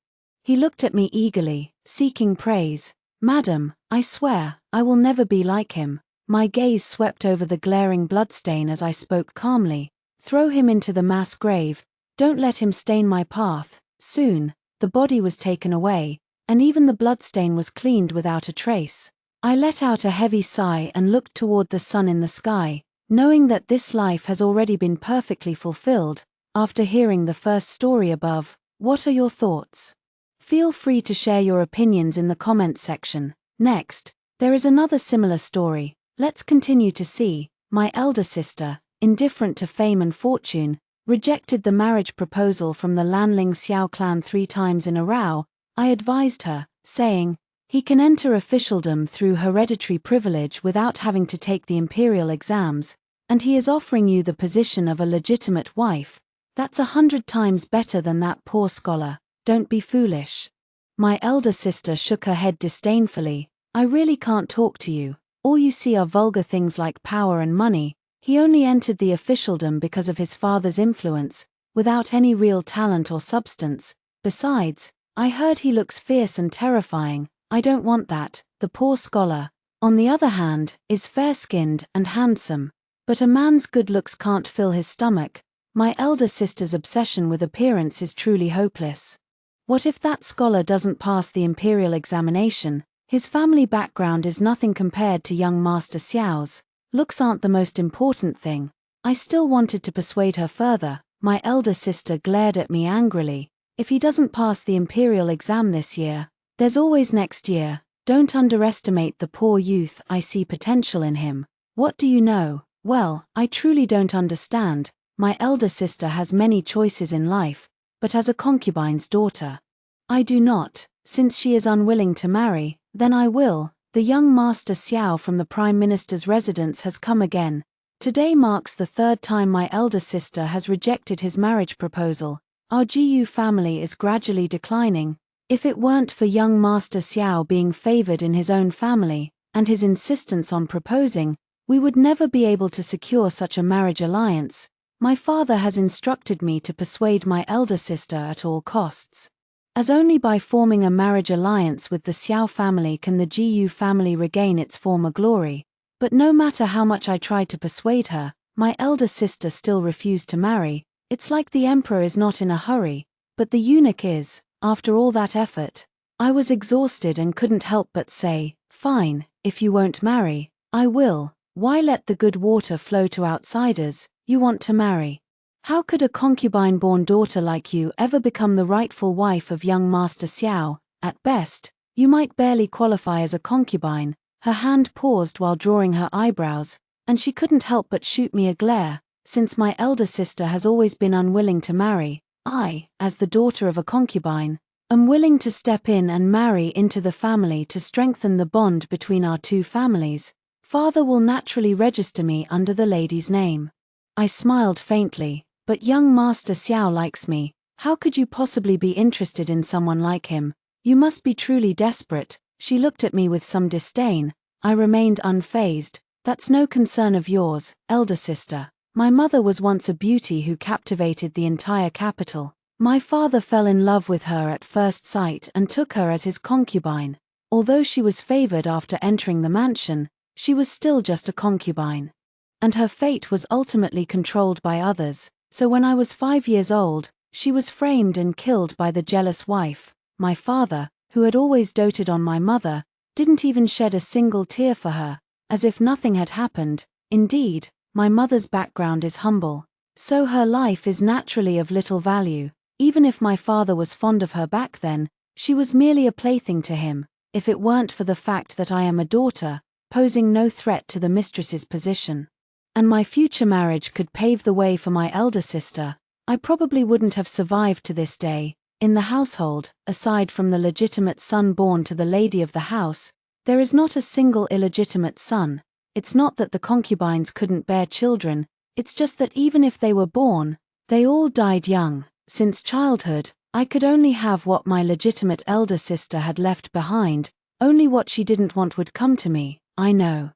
He looked at me eagerly, seeking praise. "Madam, I swear, I will never be like him." My gaze swept over the glaring bloodstain as I spoke calmly. "Throw him into the mass grave. Don't let him stain my path." Soon, the body was taken away, and even the bloodstain was cleaned without a trace. I let out a heavy sigh and looked toward the sun in the sky, knowing that this life has already been perfectly fulfilled. After hearing the first story above, what are your thoughts? Feel free to share your opinions in the comments section. Next, there is another similar story. Let's continue to see. My elder sister, indifferent to fame and fortune, rejected the marriage proposal from the Lanling Xiao clan 3 times in a row. I advised her, saying, "He can enter officialdom through hereditary privilege without having to take the imperial exams, and he is offering you the position of a legitimate wife. That's 100 times better than that poor scholar. Don't be foolish." My elder sister shook her head disdainfully. "I really can't talk to you. All you see are vulgar things like power and money. He only entered the officialdom because of his father's influence, without any real talent or substance. Besides, I heard he looks fierce and terrifying. I don't want that." The poor scholar, on the other hand, is fair-skinned and handsome, but a man's good looks can't fill his stomach. My elder sister's obsession with appearance is truly hopeless. What if that scholar doesn't pass the imperial examination? His family background is nothing compared to young Master Xiao's. Looks aren't the most important thing. I still wanted to persuade her further. My elder sister glared at me angrily. "If he doesn't pass the imperial exam this year, there's always next year. Don't underestimate the poor youth. I see potential in him." "What do you know?" "Well, I truly don't understand. My elder sister has many choices in life, but as a concubine's daughter, I do not. Since she is unwilling to marry, then I will." The young Master Xiao from the Prime Minister's residence has come again. Today marks the 3rd time my elder sister has rejected his marriage proposal. Our GU family is gradually declining. If it weren't for young Master Xiao being favored in his own family, and his insistence on proposing, we would never be able to secure such a marriage alliance. My father has instructed me to persuade my elder sister at all costs, as only by forming a marriage alliance with the Xiao family can the GU family regain its former glory. But no matter how much I tried to persuade her, my elder sister still refused to marry. It's like the emperor is not in a hurry, but the eunuch is. After all that effort, I was exhausted and couldn't help but say, "Fine, if you won't marry, I will." Why let the good water flow to outsiders? You want to marry. How could a concubine-born daughter like you ever become the rightful wife of young Master Xiao? At best, you might barely qualify as a concubine." Her hand paused while drawing her eyebrows, and she couldn't help but shoot me a glare. "Since my elder sister has always been unwilling to marry, I, as the daughter of a concubine, am willing to step in and marry into the family to strengthen the bond between our two families. Father will naturally register me under the lady's name." I smiled faintly. "But young Master Xiao likes me. How could you possibly be interested in someone like him? You must be truly desperate." She looked at me with some disdain. I remained unfazed. "That's no concern of yours, elder sister. My mother was once a beauty who captivated the entire capital. My father fell in love with her at first sight and took her as his concubine. Although she was favored after entering the mansion, she was still just a concubine. And her fate was ultimately controlled by others. So when I was 5 years old, she was framed and killed by the jealous wife. My father, who had always doted on my mother, didn't even shed a single tear for her, as if nothing had happened. Indeed, my mother's background is humble, so her life is naturally of little value. Even if my father was fond of her back then, she was merely a plaything to him. If it weren't for the fact that I am a daughter, posing no threat to the mistress's position, and my future marriage could pave the way for my elder sister, I probably wouldn't have survived to this day. In the household, aside from the legitimate son born to the lady of the house, there is not a single illegitimate son. It's not that the concubines couldn't bear children, it's just that even if they were born, they all died young. Since childhood, I could only have what my legitimate elder sister had left behind. Only what she didn't want would come to me. I know.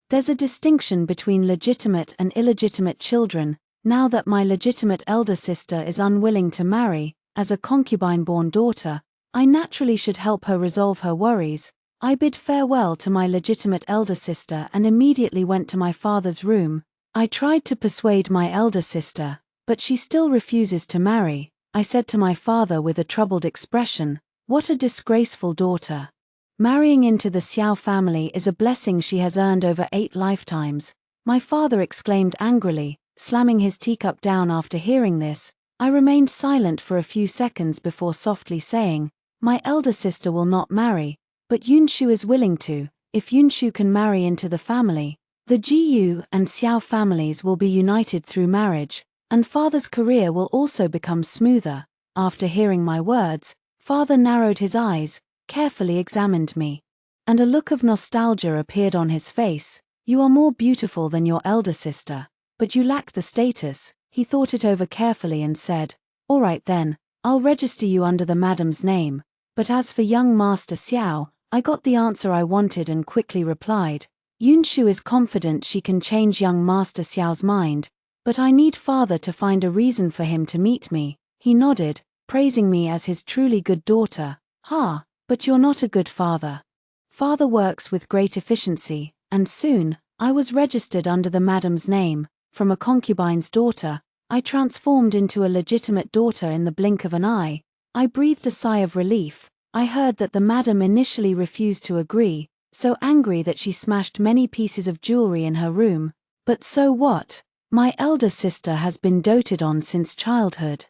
There's a distinction between legitimate and illegitimate children. Now that my legitimate elder sister is unwilling to marry, as a concubine-born daughter, I naturally should help her resolve her worries. I bid farewell to my legitimate elder sister and immediately went to my father's room. I tried to persuade my elder sister, but she still refuses to marry. I said to my father with a troubled expression, "What a disgraceful daughter. Marrying into the Xiao family is a blessing she has earned over 8 lifetimes." My father exclaimed angrily, slamming his teacup down after hearing this. I remained silent for a few seconds before softly saying, "My elder sister will not marry, but Yunshu is willing to. If Yunshu can marry into the family, the Jiyu and Xiao families will be united through marriage, and father's career will also become smoother." After hearing my words, father narrowed his eyes, carefully examined me, and a look of nostalgia appeared on his face. "You are more beautiful than your elder sister, but you lack the status." He thought it over carefully and said, "All right then, I'll register you under the madam's name. But as for young Master Xiao," I got the answer I wanted and quickly replied, "Yunshu is confident she can change young Master Xiao's mind, but I need father to find a reason for him to meet me." He nodded, praising me as his truly good daughter. "Ha, but you're not a good father." Father works with great efficiency, and soon, I was registered under the madam's name. From a concubine's daughter, I transformed into a legitimate daughter in the blink of an eye. I breathed a sigh of relief. I heard that the madam initially refused to agree, so angry that she smashed many pieces of jewelry in her room. But so what? My elder sister has been doted on since childhood,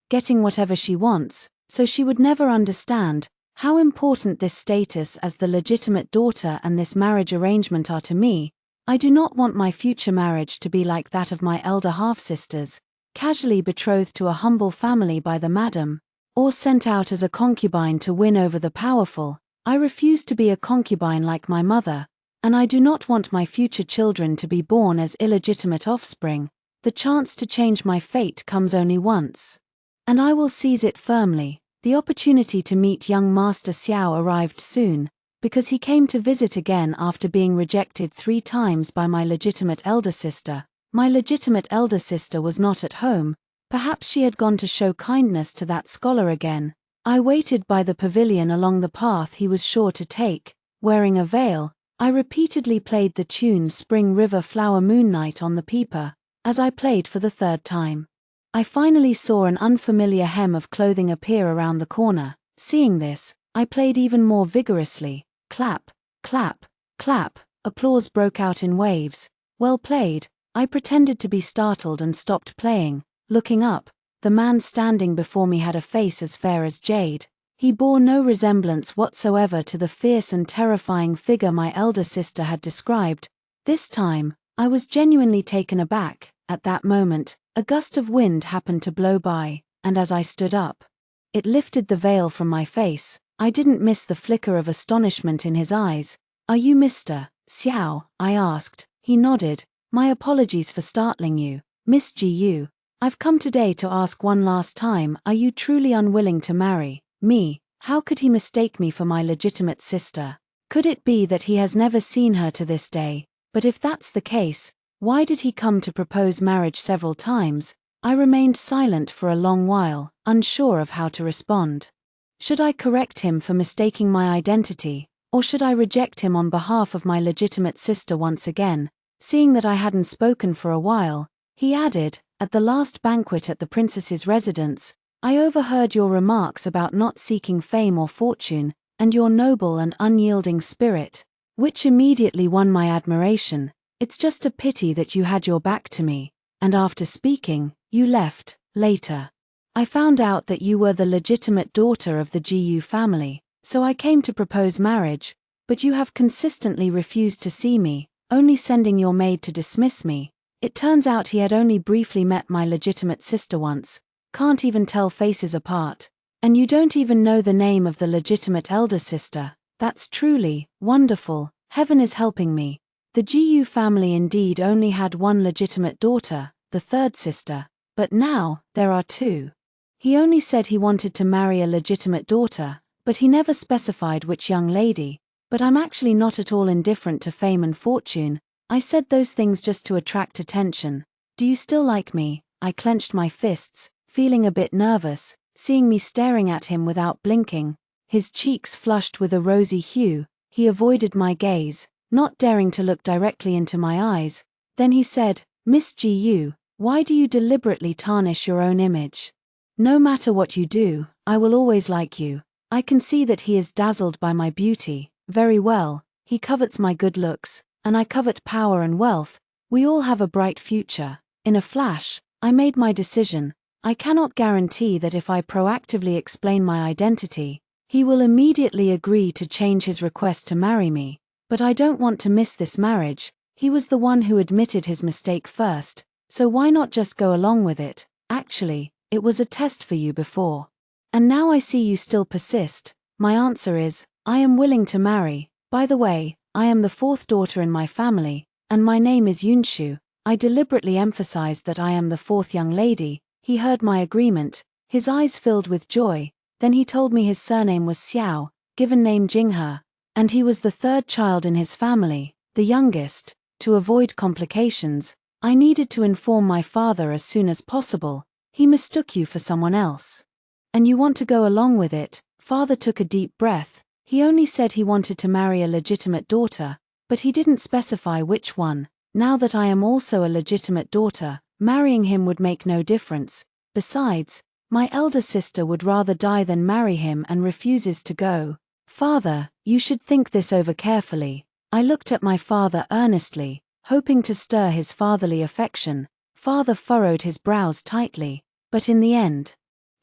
getting whatever she wants, so she would never understand how important this status as the legitimate daughter and this marriage arrangement are to me. I do not want my future marriage to be like that of my elder half-sisters, casually betrothed to a humble family by the madam, or sent out as a concubine to win over the powerful. I refuse to be a concubine like my mother, and I do not want my future children to be born as illegitimate offspring. The chance to change my fate comes only once, and I will seize it firmly. The opportunity to meet young Master Xiao arrived soon, because he came to visit again after being rejected 3 times by my legitimate elder sister. My legitimate elder sister was not at home. Perhaps she had gone to show kindness to that scholar again. I waited by the pavilion along the path he was sure to take. Wearing a veil, I repeatedly played the tune Spring River Flower Moon Night on the peeper. As I played for the 3rd time, I finally saw an unfamiliar hem of clothing appear around the corner. Seeing this, I played even more vigorously. Clap, clap, clap. Applause broke out in waves. "Well played, I pretended to be startled and stopped playing. Looking up, the man standing before me had a face as fair as jade. He bore no resemblance whatsoever to the fierce and terrifying figure my elder sister had described. This time, I was genuinely taken aback. At that moment, a gust of wind happened to blow by, and as I stood up, it lifted the veil from my face. I didn't miss the flicker of astonishment in his eyes. "Are you Mr. Xiao?" I asked. He nodded. "My apologies for startling you, Miss Gu. I've come today to ask one last time, are you truly unwilling to marry me?" How could he mistake me for my legitimate sister? Could it be that he has never seen her to this day? But if that's the case, why did he come to propose marriage several times? I remained silent for a long while, unsure of how to respond. Should I correct him for mistaking my identity, or should I reject him on behalf of my legitimate sister once again? Seeing that I hadn't spoken for a while, he added, "At the last banquet at the princess's residence, I overheard your remarks about not seeking fame or fortune, and your noble and unyielding spirit, which immediately won my admiration. It's just a pity that you had your back to me, and after speaking, you left." Later, I found out that you were the legitimate daughter of the Gu family, so I came to propose marriage, but you have consistently refused to see me, only sending your maid to dismiss me. It turns out he had only briefly met my legitimate sister once, can't even tell faces apart, and you don't even know the name of the legitimate elder sister. That's truly wonderful. Heaven is helping me. The Gu family indeed only had one legitimate daughter, the third sister, but now there are two. He only said he wanted to marry a legitimate daughter, but he never specified which young lady. But I'm actually not at all indifferent to fame and fortune. I said those things just to attract attention. Do you still like me? I clenched my fists, feeling a bit nervous, seeing me staring at him without blinking. His cheeks flushed with a rosy hue. He avoided my gaze, not daring to look directly into my eyes. Then he said, "Miss Gu, why do you deliberately tarnish your own image? No matter what you do, I will always like you." I can see that he is dazzled by my beauty. Very well, he covets my good looks, and I covet power and wealth. We all have a bright future. In a flash, I made my decision. I cannot guarantee that if I proactively explain my identity, he will immediately agree to change his request to marry me. But I don't want to miss this marriage. He was the one who admitted his mistake first, so why not just go along with it? Actually, it was a test for you before. And now I see you still persist. My answer is, I am willing to marry. By the way, I am the fourth daughter in my family, and my name is Yunshu. I deliberately emphasized that I am the fourth young lady. He heard my agreement, his eyes filled with joy. Then he told me his surname was Xiao, given name Jinghe, and he was the third child in his family, the youngest. To avoid complications, I needed to inform my father as soon as possible. He mistook you for someone else. And you want to go along with it? Father took a deep breath. He only said he wanted to marry a legitimate daughter, but he didn't specify which one. Now that I am also a legitimate daughter, marrying him would make no difference. Besides, my elder sister would rather die than marry him and refuses to go. Father, you should think this over carefully. I looked at my father earnestly, hoping to stir his fatherly affection. Father furrowed his brows tightly, but in the end,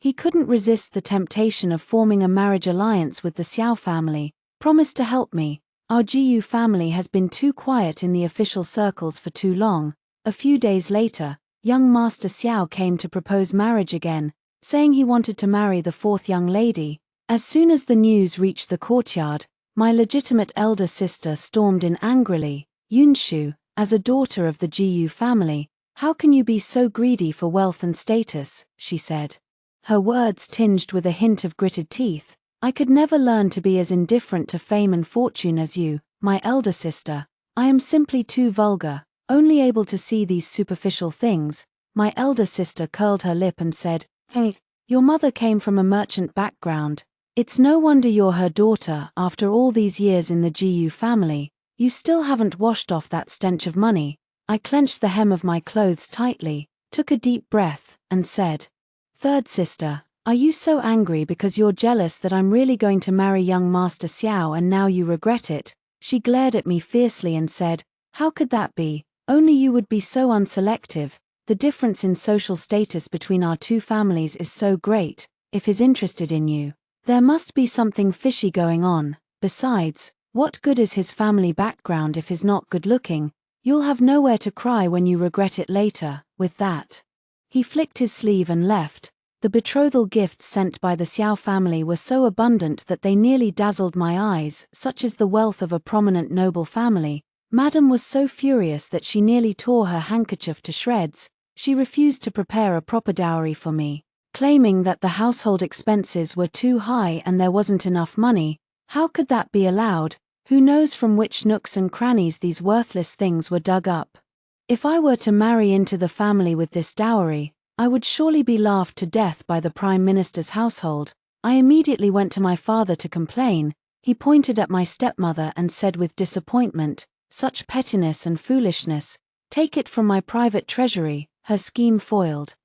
he couldn't resist the temptation of forming a marriage alliance with the Xiao family. Promise to help me. Our Gu family has been too quiet in the official circles for too long. A few days later, young Master Xiao came to propose marriage again, saying he wanted to marry the fourth young lady. As soon as the news reached the courtyard, my legitimate elder sister stormed in angrily. "Yunshu, as a daughter of the Gu family, how can you be so greedy for wealth and status?" she said. Her words tinged with a hint of gritted teeth. "I could never learn to be as indifferent to fame and fortune as you, my elder sister. I am simply too vulgar, only able to see these superficial things." My elder sister curled her lip and said, "Hey, your mother came from a merchant background. It's no wonder you're her daughter after all these years in the Gu family. You still haven't washed off that stench of money." I clenched the hem of my clothes tightly, took a deep breath, and said, "Third sister, are you so angry because you're jealous that I'm really going to marry young Master Xiao and now you regret it?" She glared at me fiercely and said, "How could that be? Only you would be so unselective. The difference in social status between our two families is so great. If he's interested in you, there must be something fishy going on. Besides, what good is his family background if he's not good looking? You'll have nowhere to cry when you regret it later." With that, he flicked his sleeve and left. The betrothal gifts sent by the Xiao family were so abundant that they nearly dazzled my eyes. Such is the wealth of a prominent noble family. Madame was so furious that she nearly tore her handkerchief to shreds. She refused to prepare a proper dowry for me, claiming that the household expenses were too high and there wasn't enough money. How could that be allowed? Who knows from which nooks and crannies these worthless things were dug up? If I were to marry into the family with this dowry, I would surely be laughed to death by the Prime Minister's household. I immediately went to my father to complain. He pointed at my stepmother and said with disappointment, "Such pettiness and foolishness. Take it from my private treasury, her scheme foiled."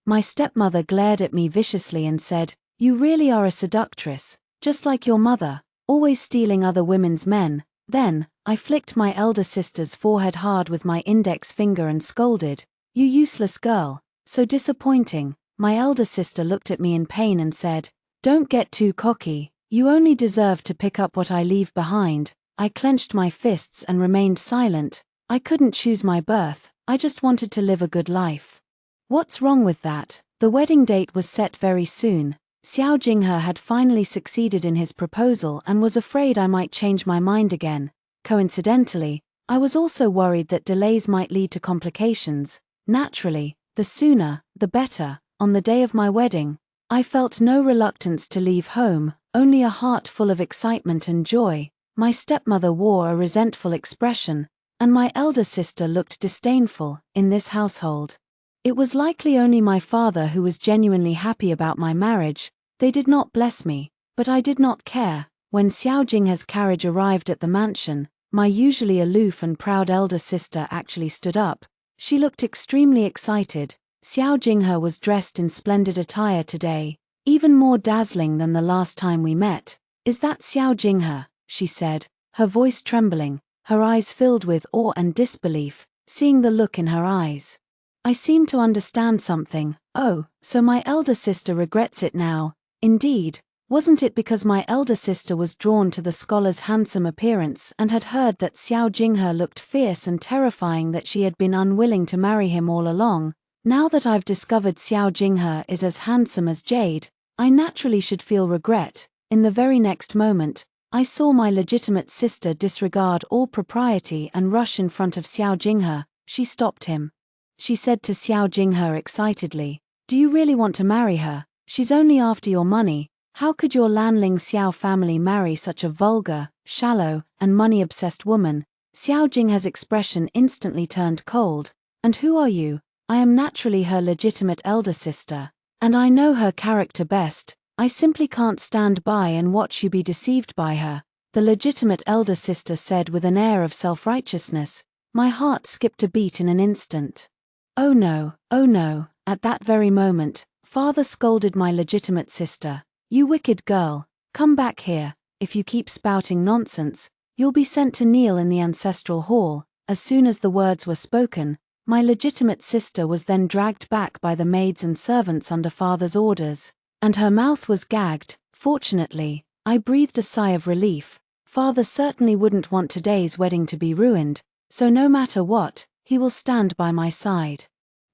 My stepmother glared at me viciously and said, "You really are a seductress, just like your mother, always stealing other women's men." Then, I flicked my elder sister's forehead hard with my index finger and scolded, "You useless girl, so disappointing." My elder sister looked at me in pain and said, "Don't get too cocky, you only deserve to pick up what I leave behind." I clenched my fists and remained silent. I couldn't choose my birth, I just wanted to live a good life. What's wrong with that? The wedding date was set very soon. Xiao Jinghe had finally succeeded in his proposal and was afraid I might change my mind again. Coincidentally, I was also worried that delays might lead to complications. Naturally, the sooner, the better. On the day of my wedding, I felt no reluctance to leave home, only a heart full of excitement and joy. My stepmother wore a resentful expression, and my elder sister looked disdainful. In this household, it was likely only my father who was genuinely happy about my marriage. They did not bless me, but I did not care. When Xiao Jinghe's carriage arrived at the mansion, my usually aloof and proud elder sister actually stood up. She looked extremely excited. Xiao Jinghe was dressed in splendid attire today, even more dazzling than the last time we met. "Is that Xiao Jinghe?" she said, her voice trembling, her eyes filled with awe and disbelief. Seeing the look in her eyes, I seemed to understand something. "Oh, so my elder sister regrets it now." Indeed, wasn't it because my elder sister was drawn to the scholar's handsome appearance and had heard that Xiao Jinghe looked fierce and terrifying that she had been unwilling to marry him all along? Now that I've discovered Xiao Jinghe is as handsome as Jade, I naturally should feel regret. In the very next moment, I saw my legitimate sister disregard all propriety and rush in front of Xiao Jinghe. She stopped him. She said to Xiao Jinghe excitedly, "Do you really want to marry her? She's only after your money. How could your Lanling Xiao family marry such a vulgar, shallow, and money-obsessed woman?" Xiao Jinghe's expression instantly turned cold. "And who are you?" "I am naturally her legitimate elder sister, and I know her character best. I simply can't stand by and watch you be deceived by her," the legitimate elder sister said with an air of self-righteousness. My heart skipped a beat in an instant. Oh no, oh no. At that very moment, father scolded my legitimate sister. "You wicked girl, come back here. If you keep spouting nonsense, you'll be sent to kneel in the ancestral hall." As soon as the words were spoken, my legitimate sister was then dragged back by the maids and servants under father's orders, and her mouth was gagged. Fortunately, I breathed a sigh of relief. Father certainly wouldn't want today's wedding to be ruined, so no matter what, he will stand by my side.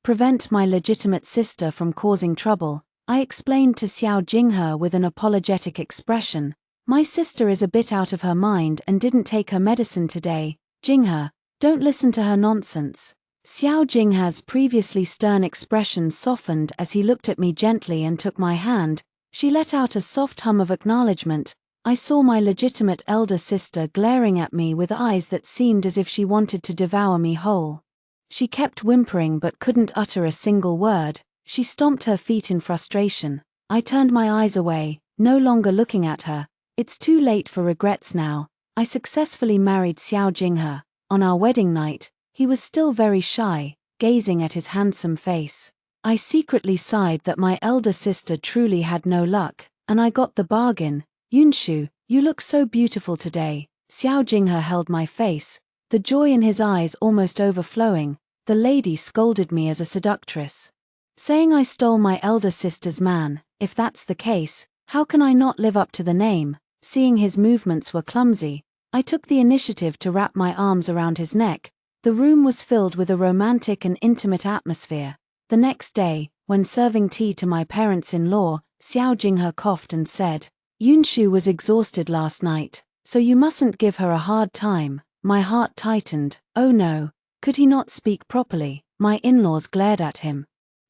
Prevent my legitimate sister from causing trouble, I explained to Xiao Jinghe with an apologetic expression. "My sister is a bit out of her mind and didn't take her medicine today. Jinghe, don't listen to her nonsense." Xiao Jinghe's previously stern expression softened as he looked at me gently and took my hand. She let out a soft hum of acknowledgement. I saw my legitimate elder sister glaring at me with eyes that seemed as if she wanted to devour me whole. She kept whimpering but couldn't utter a single word. She stomped her feet in frustration. I turned my eyes away, no longer looking at her. It's too late for regrets now. I successfully married Xiao Jinghe. On our wedding night, he was still very shy, gazing at his handsome face. I secretly sighed that my elder sister truly had no luck, and I got the bargain. "Yunshu, you look so beautiful today." Xiao Jinghe held my face. the joy in his eyes almost overflowing. The lady scolded me as a seductress, saying I stole my elder sister's man. If that's the case, how can I not live up to the name? Seeing his movements were clumsy, I took the initiative to wrap my arms around his neck. The room was filled with a romantic and intimate atmosphere. The next day, when serving tea to my parents-in-law, Xiao Jinghe coughed and said, "Yunshu was exhausted last night, so you mustn't give her a hard time." My heart tightened. Oh no, could he not speak properly? My in-laws glared at him.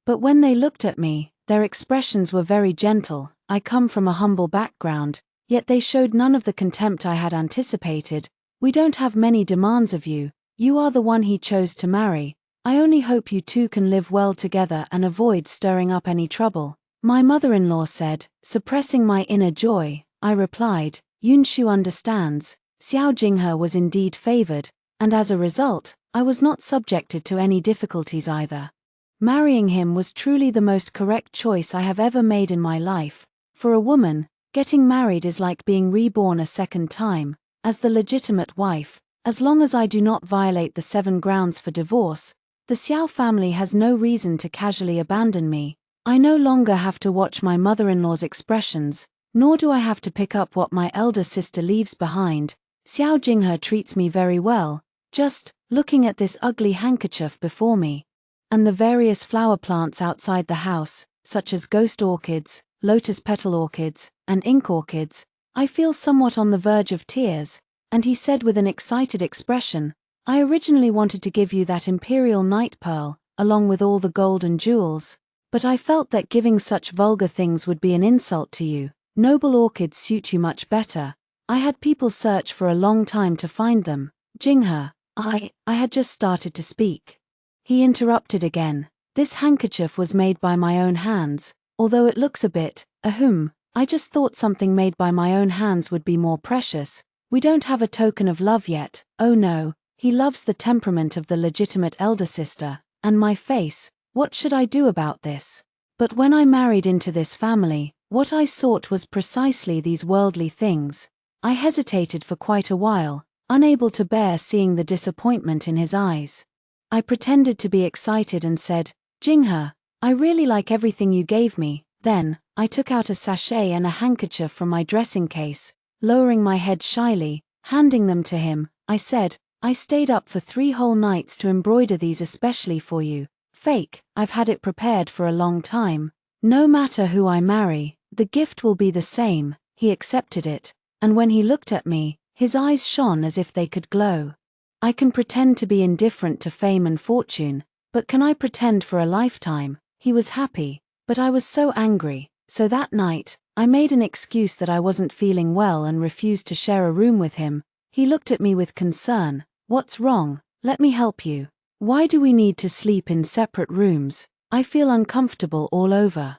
But when they looked at me, their expressions were very gentle. I come from a humble background, yet they showed none of the contempt I had anticipated. "We don't have many demands of you. You are the one he chose to marry. I only hope you two can live well together and avoid stirring up any trouble," my mother-in-law said, suppressing my inner joy. I replied, "Yunshu understands." Xiao Jinghe was indeed favored, and as a result, I was not subjected to any difficulties either. Marrying him was truly the most correct choice I have ever made in my life. For a woman, getting married is like being reborn a second time. As the legitimate wife, as long as I do not violate the 7 grounds for divorce, the Xiao family has no reason to casually abandon me. I no longer have to watch my mother-in-law's expressions, nor do I have to pick up what my elder sister leaves behind. Xiao Jinghe treats me very well. Just looking at this ugly handkerchief before me, and the various flower plants outside the house, such as ghost orchids, lotus petal orchids, and ink orchids, I feel somewhat on the verge of tears. And he said with an excited expression, "I originally wanted to give you that imperial night pearl, along with all the gold and jewels. But I felt that giving such vulgar things would be an insult to you. Noble orchids suit you much better. I had people search for a long time to find them." Jinghe, I had just started to speak. He interrupted again. "This handkerchief was made by my own hands, although it looks a bit, I just thought something made by my own hands would be more precious. We don't have a token of love yet." Oh no, he loves the temperament of the legitimate elder sister, and my face. What should I do about this? But when I married into this family, what I sought was precisely these worldly things. I hesitated for quite a while, unable to bear seeing the disappointment in his eyes. I pretended to be excited and said, "Jinghe, I really like everything you gave me." Then, I took out a sachet and a handkerchief from my dressing case, lowering my head shyly, handing them to him. I said, "I stayed up for 3 whole nights to embroider these especially for you. Fake, I've had it prepared for a long time. No matter who I marry, the gift will be the same." He accepted it, and when he looked at me, his eyes shone as if they could glow. I can pretend to be indifferent to fame and fortune, but can I pretend for a lifetime? He was happy, but I was so angry. So that night, I made an excuse that I wasn't feeling well and refused to share a room with him. He looked at me with concern. "What's wrong? Let me help you. Why do we need to sleep in separate rooms? I feel uncomfortable all over.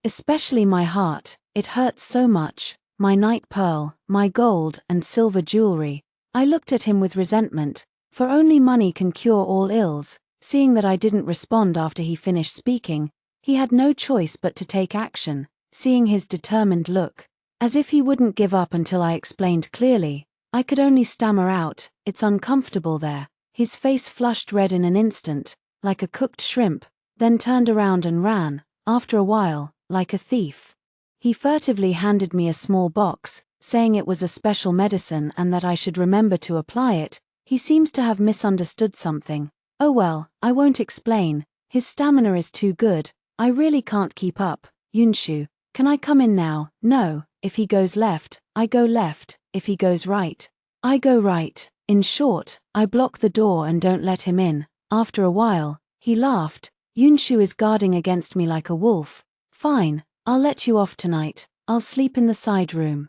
Especially my heart, it hurts so much. My night pearl, my gold and silver jewelry." I looked at him with resentment, for only money can cure all ills. Seeing that I didn't respond after he finished speaking, he had no choice but to take action. Seeing his determined look, as if he wouldn't give up until I explained clearly, I could only stammer out, "It's uncomfortable there." His face flushed red in an instant, like a cooked shrimp, then turned around and ran, after a while, like a thief. He furtively handed me a small box, saying it was a special medicine and that I should remember to apply it. He seems to have misunderstood something. Oh well, I won't explain. His stamina is too good. I really can't keep up. "Yunshu, can I come in now?" "No, if he goes left, I go left. If he goes right, I go right." In short, I block the door and don't let him in. After a while, he laughed. "Yunshu is guarding against me like a wolf. Fine, I'll let you off tonight. I'll sleep in the side room."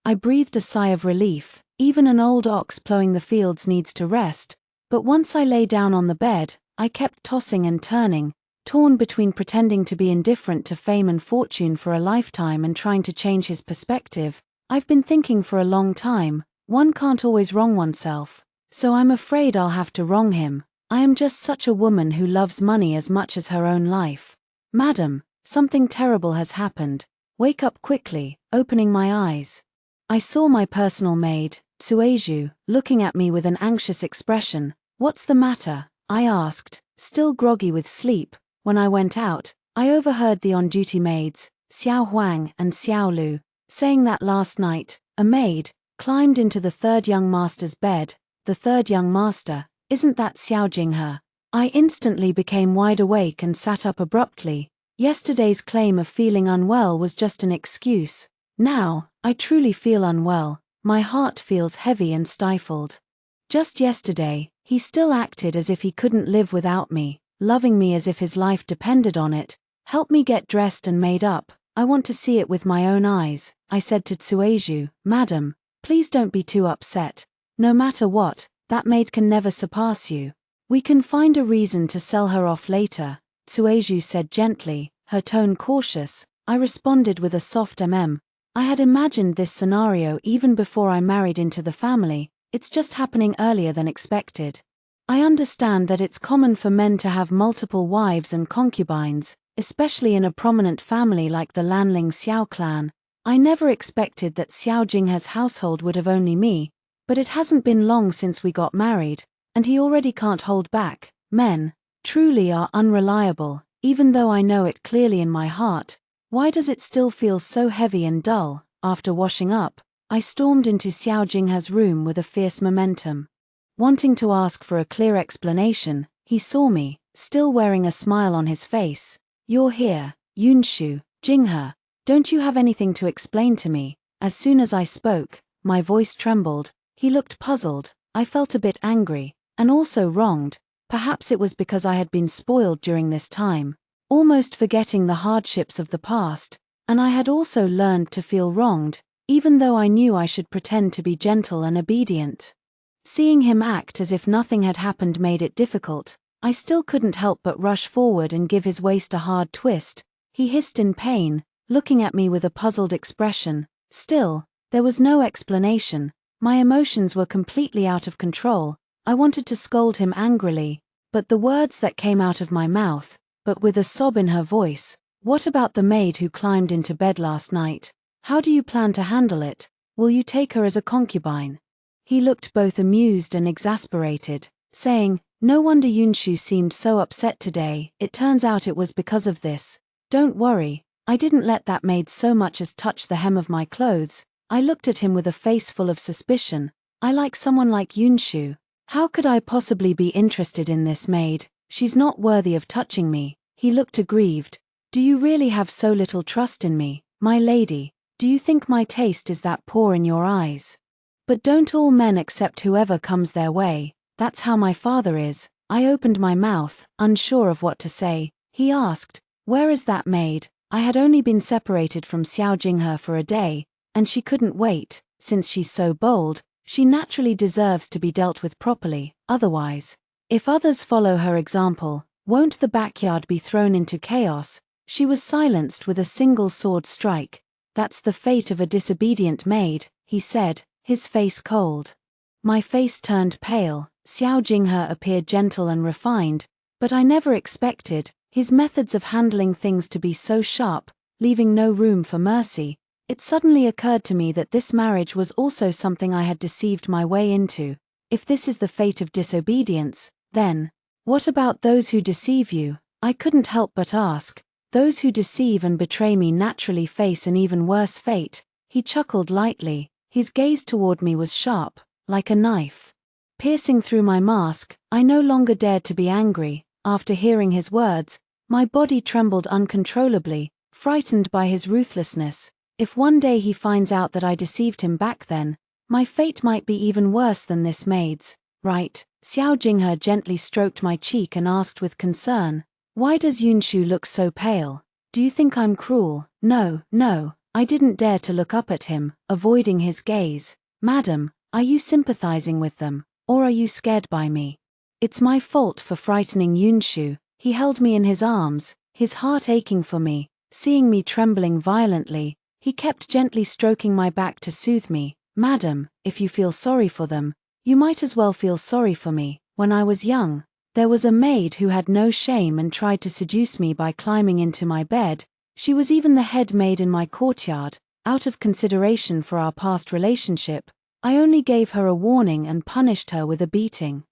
I breathed a sigh of relief. Even an old ox plowing the fields needs to rest. But once I lay down on the bed, I kept tossing and turning, torn between pretending to be indifferent to fame and fortune for a lifetime and trying to change his perspective. I've been thinking for a long time, one can't always wrong oneself. So I'm afraid I'll have to wrong him. I am just such a woman who loves money as much as her own life. "Madam, something terrible has happened. Wake up quickly." Opening my eyes, I saw my personal maid, Sueju, looking at me with an anxious expression. What's the matter? I asked, still groggy with sleep. When I went out, I overheard the on-duty maids, Xiao Huang and Xiao Lu, saying that last night, a maid climbed into the third young master's bed. The third young master, isn't that Xiao Jinghe? I instantly became wide awake and sat up abruptly. Yesterday's claim of feeling unwell was just an excuse. Now, I truly feel unwell. My heart feels heavy and stifled. Just yesterday, he still acted as if he couldn't live without me, loving me as if his life depended on it. Help me get dressed and made up. I want to see it with my own eyes, I said to Sueju. Madam, please don't be too upset. No matter what, that maid can never surpass you. We can find a reason to sell her off later, Sueju said gently, her tone cautious. I responded with a soft I had imagined this scenario even before I married into the family. It's just happening earlier than expected. I understand that it's common for men to have multiple wives and concubines, especially in a prominent family like the Lanling Xiao clan. I never expected that Xiao Jinghe's household would have only me, but it hasn't been long since we got married, and he already can't hold back. Men truly are unreliable, even though I know it clearly in my heart. Why does it still feel so heavy and dull? After washing up, I stormed into Xiao Jinghe's room with a fierce momentum. Wanting to ask for a clear explanation, he saw me, still wearing a smile on his face. You're here, Yunshu, Jinghe. Don't you have anything to explain to me? As soon as I spoke, my voice trembled. He looked puzzled. I felt a bit angry, and also wronged. Perhaps it was because I had been spoiled during this time, almost forgetting the hardships of the past, and I had also learned to feel wronged, even though I knew I should pretend to be gentle and obedient. Seeing him act as if nothing had happened made it difficult. I still couldn't help but rush forward and give his waist a hard twist. He hissed in pain, looking at me with a puzzled expression. Still, there was no explanation. My emotions were completely out of control. I wanted to scold him angrily, but the words that came out of my mouth, but with a sob in her voice. What about the maid who climbed into bed last night? How do you plan to handle it? Will you take her as a concubine? He looked both amused and exasperated, saying, no wonder Yunshu seemed so upset today. It turns out it was because of this. Don't worry, I didn't let that maid so much as touch the hem of my clothes. I looked at him with a face full of suspicion. I like someone like Yunshu. How could I possibly be interested in this maid? She's not worthy of touching me. He looked aggrieved. Do you really have so little trust in me, my lady? Do you think my taste is that poor in your eyes? But don't all men accept whoever comes their way? That's how my father is. I opened my mouth, unsure of what to say. He asked, where is that maid? I had only been separated from Xiao Jinghe for a day, and she couldn't wait. Since she's so bold, she naturally deserves to be dealt with properly. Otherwise, if others follow her example, won't the backyard be thrown into chaos? She was silenced with a single sword strike. That's the fate of a disobedient maid, he said, his face cold. My face turned pale. Xiao Jinghe appeared gentle and refined, but I never expected his methods of handling things to be so sharp, leaving no room for mercy. It suddenly occurred to me that this marriage was also something I had deceived my way into. If this is the fate of disobedience, then, what about those who deceive you? I couldn't help but ask. Those who deceive and betray me naturally face an even worse fate. He chuckled lightly. His gaze toward me was sharp, like a knife, piercing through my mask. I no longer dared to be angry. After hearing his words, my body trembled uncontrollably, frightened by his ruthlessness. If one day he finds out that I deceived him back then, my fate might be even worse than this maid's. Right? Xiao Jinghe gently stroked my cheek and asked with concern, why does Yunshu look so pale? Do you think I'm cruel? No, no, I didn't dare to look up at him, avoiding his gaze. Madam, are you sympathizing with them, or are you scared by me? It's my fault for frightening Yunshu. He held me in his arms, his heart aching for me. Seeing me trembling violently, he kept gently stroking my back to soothe me. Madam, if you feel sorry for them, you might as well feel sorry for me. When I was young, there was a maid who had no shame and tried to seduce me by climbing into my bed. She was even the head maid in my courtyard. Out of consideration for our past relationship, I only gave her a warning and punished her with a beating.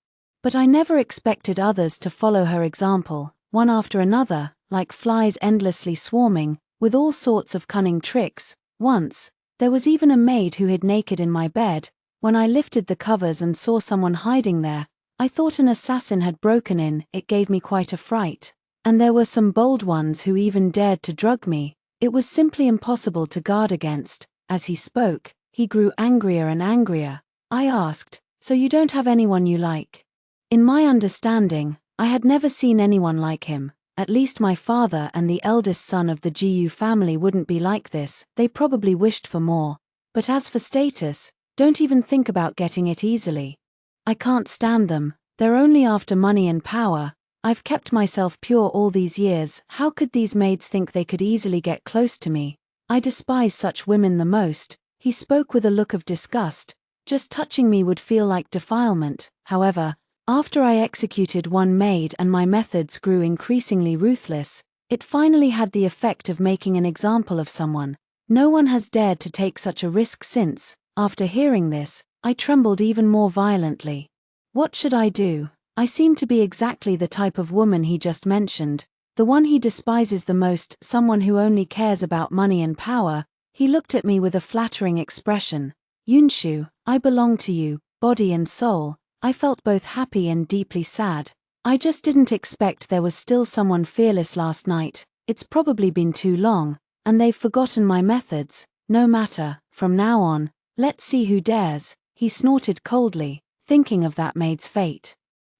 But I never expected others to follow her example, one after another, like flies endlessly swarming, with all sorts of cunning tricks. Once, there was even a maid who hid naked in my bed. When I lifted the covers and saw someone hiding there, I thought an assassin had broken in. It gave me quite a fright. And there were some bold ones who even dared to drug me. It was simply impossible to guard against. As he spoke, he grew angrier and angrier. I asked, "So you don't have anyone you like?" In my understanding, I had never seen anyone like him. At least my father and the eldest son of the Gu family wouldn't be like this. They probably wished for more. But as for status, don't even think about getting it easily. I can't stand them. They're only after money and power. I've kept myself pure all these years. How could these maids think they could easily get close to me? I despise such women the most. He spoke with a look of disgust. Just touching me would feel like defilement. However, after I executed one maid and my methods grew increasingly ruthless, it finally had the effect of making an example of someone. No one has dared to take such a risk since. After hearing this, I trembled even more violently. What should I do? I seem to be exactly the type of woman he just mentioned, the one he despises the most, someone who only cares about money and power. He looked at me with a flattering expression. "Xianxia, I belong to you, body and soul." I felt both happy and deeply sad. I just didn't expect there was still someone fearless last night. It's probably been too long, and they've forgotten my methods. No matter, from now on, let's see who dares. He snorted coldly, thinking of that maid's fate.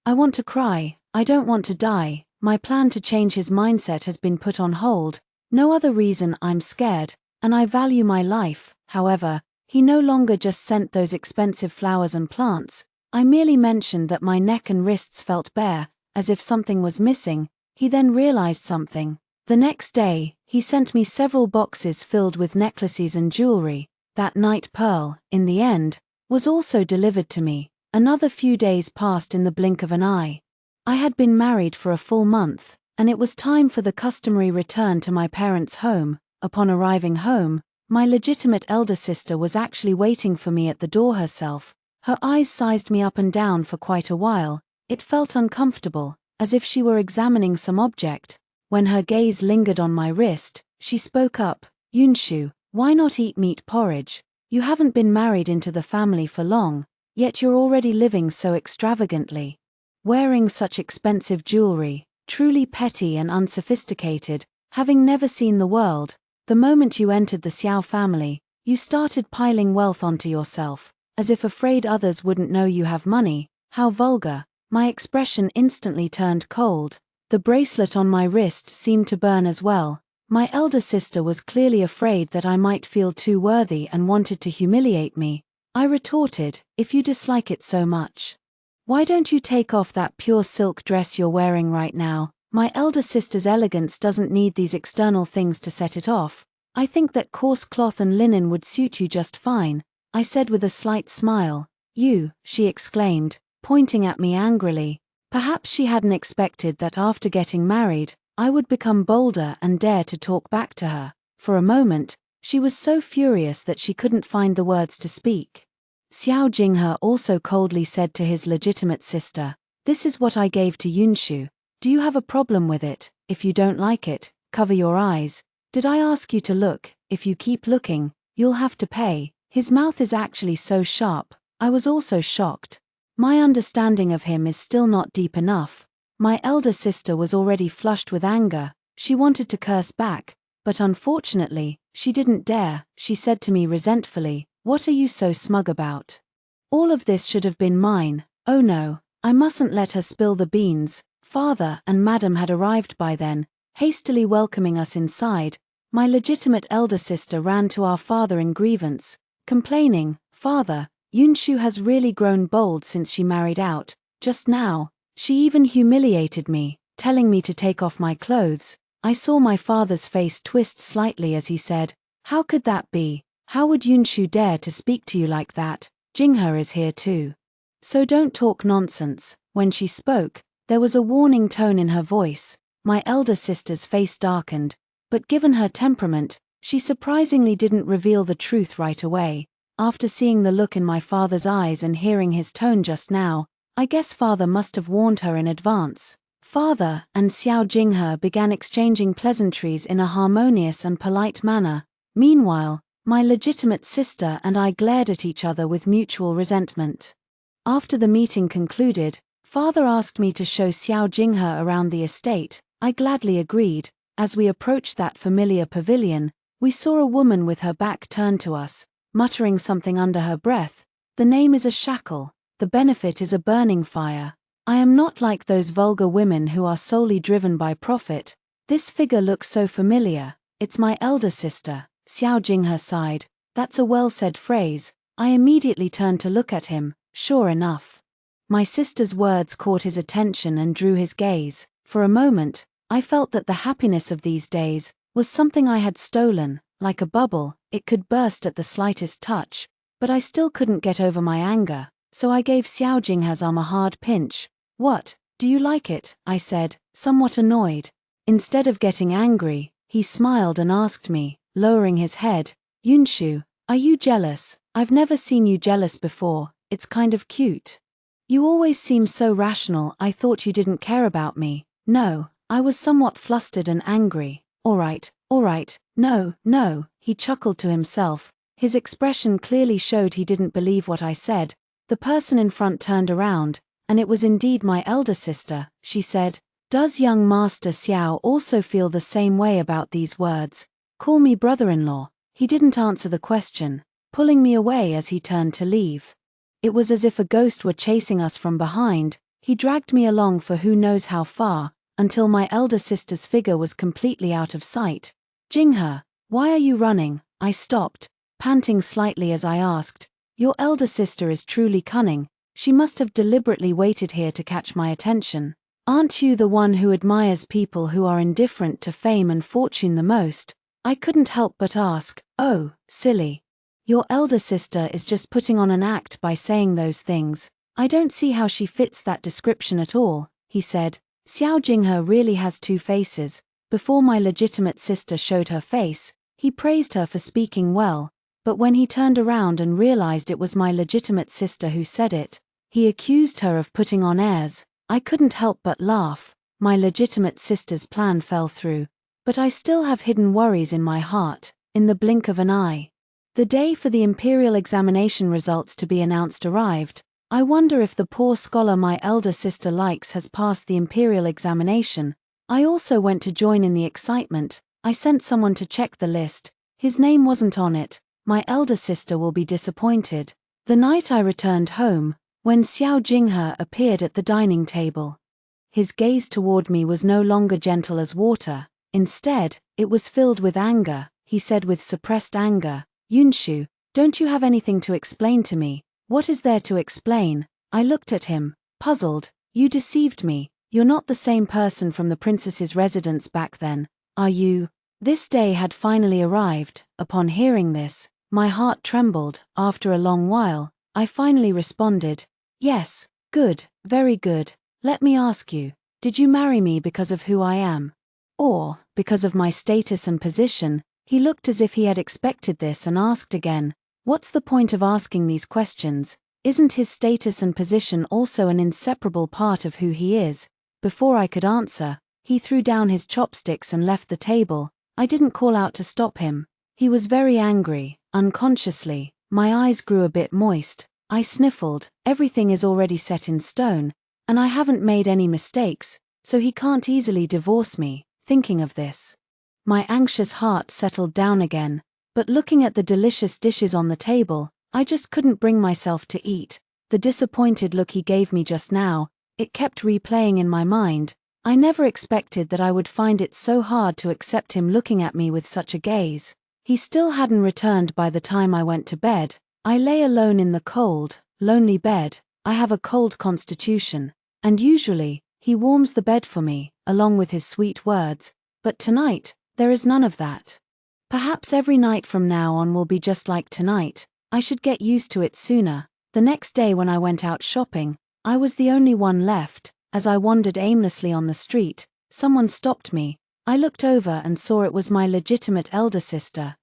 I want to cry. I don't want to die. My plan to change his mindset has been put on hold. No other reason. I'm scared, and I value my life. However, he no longer just sent those expensive flowers and plants. I merely mentioned that my neck and wrists felt bare, as if something was missing. He then realized something. The next day, he sent me several boxes filled with necklaces and jewelry. That night pearl, in the end, was also delivered to me. Another few days passed in the blink of an eye. I had been married for a full month, and it was time for the customary return to my parents' home. Upon arriving home, my legitimate elder sister was actually waiting for me at the door herself. Her eyes sized me up and down for quite a while. It felt uncomfortable, as if she were examining some object. When her gaze lingered on my wrist, she spoke up. "Xianxia, why not eat meat porridge? You haven't been married into the family for long, yet you're already living so extravagantly. Wearing such expensive jewelry, truly petty and unsophisticated, having never seen the world. The moment you entered the Xiao family, you started piling wealth onto yourself, as if afraid others wouldn't know you have money. How vulgar." My expression instantly turned cold. The bracelet on my wrist seemed to burn as well. My elder sister was clearly afraid that I might feel too worthy and wanted to humiliate me. I retorted, "If you dislike it so much, why don't you take off that pure silk dress you're wearing right now? My elder sister's elegance doesn't need these external things to set it off. I think that coarse cloth and linen would suit you just fine," I said with a slight smile. "You," she exclaimed, pointing at me angrily. Perhaps she hadn't expected that after getting married, I would become bolder and dare to talk back to her. For a moment, she was so furious that she couldn't find the words to speak. Xiao Jinghe also coldly said to his legitimate sister, "This is what I gave to Xianxia. Do you have a problem with it? If you don't like it, cover your eyes. Did I ask you to look? If you keep looking, you'll have to pay." His mouth is actually so sharp. I was also shocked. My understanding of him is still not deep enough. My elder sister was already flushed with anger. She wanted to curse back, but unfortunately, she didn't dare. She said to me resentfully, "What are you so smug about? All of this should have been mine." Oh no, I mustn't let her spill the beans. Father and Madam had arrived by then, hastily welcoming us inside. My legitimate elder sister ran to our father in grievance, complaining, "Father, Xianxia has really grown bold since she married out. Just now, she even humiliated me, telling me to take off my clothes." I saw my father's face twist slightly as he said, "How could that be? How would Xianxia dare to speak to you like that? Jinghe is here too. So don't talk nonsense." When she spoke, there was a warning tone in her voice. My elder sister's face darkened, but given her temperament, she surprisingly didn't reveal the truth right away. After seeing the look in my father's eyes and hearing his tone just now, I guess father must have warned her in advance. Father and Xiao Jinghe began exchanging pleasantries in a harmonious and polite manner. Meanwhile, my legitimate sister and I glared at each other with mutual resentment. After the meeting concluded, father asked me to show Xiao Jinghe around the estate. I gladly agreed. As we approached that familiar pavilion, we saw a woman with her back turned to us, muttering something under her breath. The name is a shackle, the benefit is a burning fire. I am not like those vulgar women who are solely driven by profit. This figure looks so familiar. It's my elder sister. Xiao Jinghe sighed. That's a well-said phrase. I immediately turned to look at him. Sure enough. My sister's words caught his attention and drew his gaze. For a moment, I felt that the happiness of these days was something I had stolen. Like a bubble, it could burst at the slightest touch. But I still couldn't get over my anger, so I gave Xiao Jinghe's arm a hard pinch. What, do you like it? I said, somewhat annoyed. Instead of getting angry, he smiled and asked me, lowering his head, Yunshu, are you jealous? I've never seen you jealous before, it's kind of cute. You always seem so rational. I thought you didn't care about me. No, I was somewhat flustered and angry. Alright, no, he chuckled to himself. His expression clearly showed he didn't believe what I said. The person in front turned around, and it was indeed my elder sister. She said, does young Master Xiao also feel the same way about these words? Call me brother-in-law. He didn't answer the question, pulling me away as he turned to leave. It was as if a ghost were chasing us from behind. He dragged me along for who knows how far, until my elder sister's figure was completely out of sight. Jinghe, why are you running? I stopped, panting slightly as I asked. Your elder sister is truly cunning. She must have deliberately waited here to catch my attention. Aren't you the one who admires people who are indifferent to fame and fortune the most? I couldn't help but ask. Oh, silly. Your elder sister is just putting on an act by saying those things. I don't see how she fits that description at all, he said. Xiao Jinghe really has two faces. Before my legitimate sister showed her face, he praised her for speaking well, but when he turned around and realized it was my legitimate sister who said it, he accused her of putting on airs. I couldn't help but laugh. My legitimate sister's plan fell through, but I still have hidden worries in my heart. In the blink of an eye, the day for the imperial examination results to be announced arrived. I wonder if the poor scholar my elder sister likes has passed the imperial examination. I also went to join in the excitement. I sent someone to check the list. His name wasn't on it. My elder sister will be disappointed. The night I returned home, when Xiao Jinghe appeared at the dining table. His gaze toward me was no longer gentle as water. Instead, it was filled with anger. He said with suppressed anger, Yunshu, don't you have anything to explain to me? What is there to explain? I looked at him, puzzled. You deceived me. You're not the same person from the princess's residence back then, are you? This day had finally arrived. Upon hearing this, my heart trembled. After a long while, I finally responded, yes, good, very good. Let me ask you, did you marry me because of who I am? Or, because of my status and position? He looked as if he had expected this and asked again, what's the point of asking these questions? Isn't his status and position also an inseparable part of who he is? Before I could answer, he threw down his chopsticks and left the table. I didn't call out to stop him. He was very angry. Unconsciously, my eyes grew a bit moist. I sniffled. Everything is already set in stone, and I haven't made any mistakes, so he can't easily divorce me. Thinking of this, my anxious heart settled down again, but looking at the delicious dishes on the table, I just couldn't bring myself to eat. The disappointed look he gave me just now, it kept replaying in my mind. I never expected that I would find it so hard to accept him looking at me with such a gaze. He still hadn't returned by the time I went to bed. I lay alone in the cold, lonely bed. I have a cold constitution, and usually, he warms the bed for me, along with his sweet words, but tonight, there is none of that. Perhaps every night from now on will be just like tonight. I should get used to it sooner. The next day when I went out shopping, I was the only one left. As I wandered aimlessly on the street, someone stopped me. I looked over and saw it was my legitimate elder sister.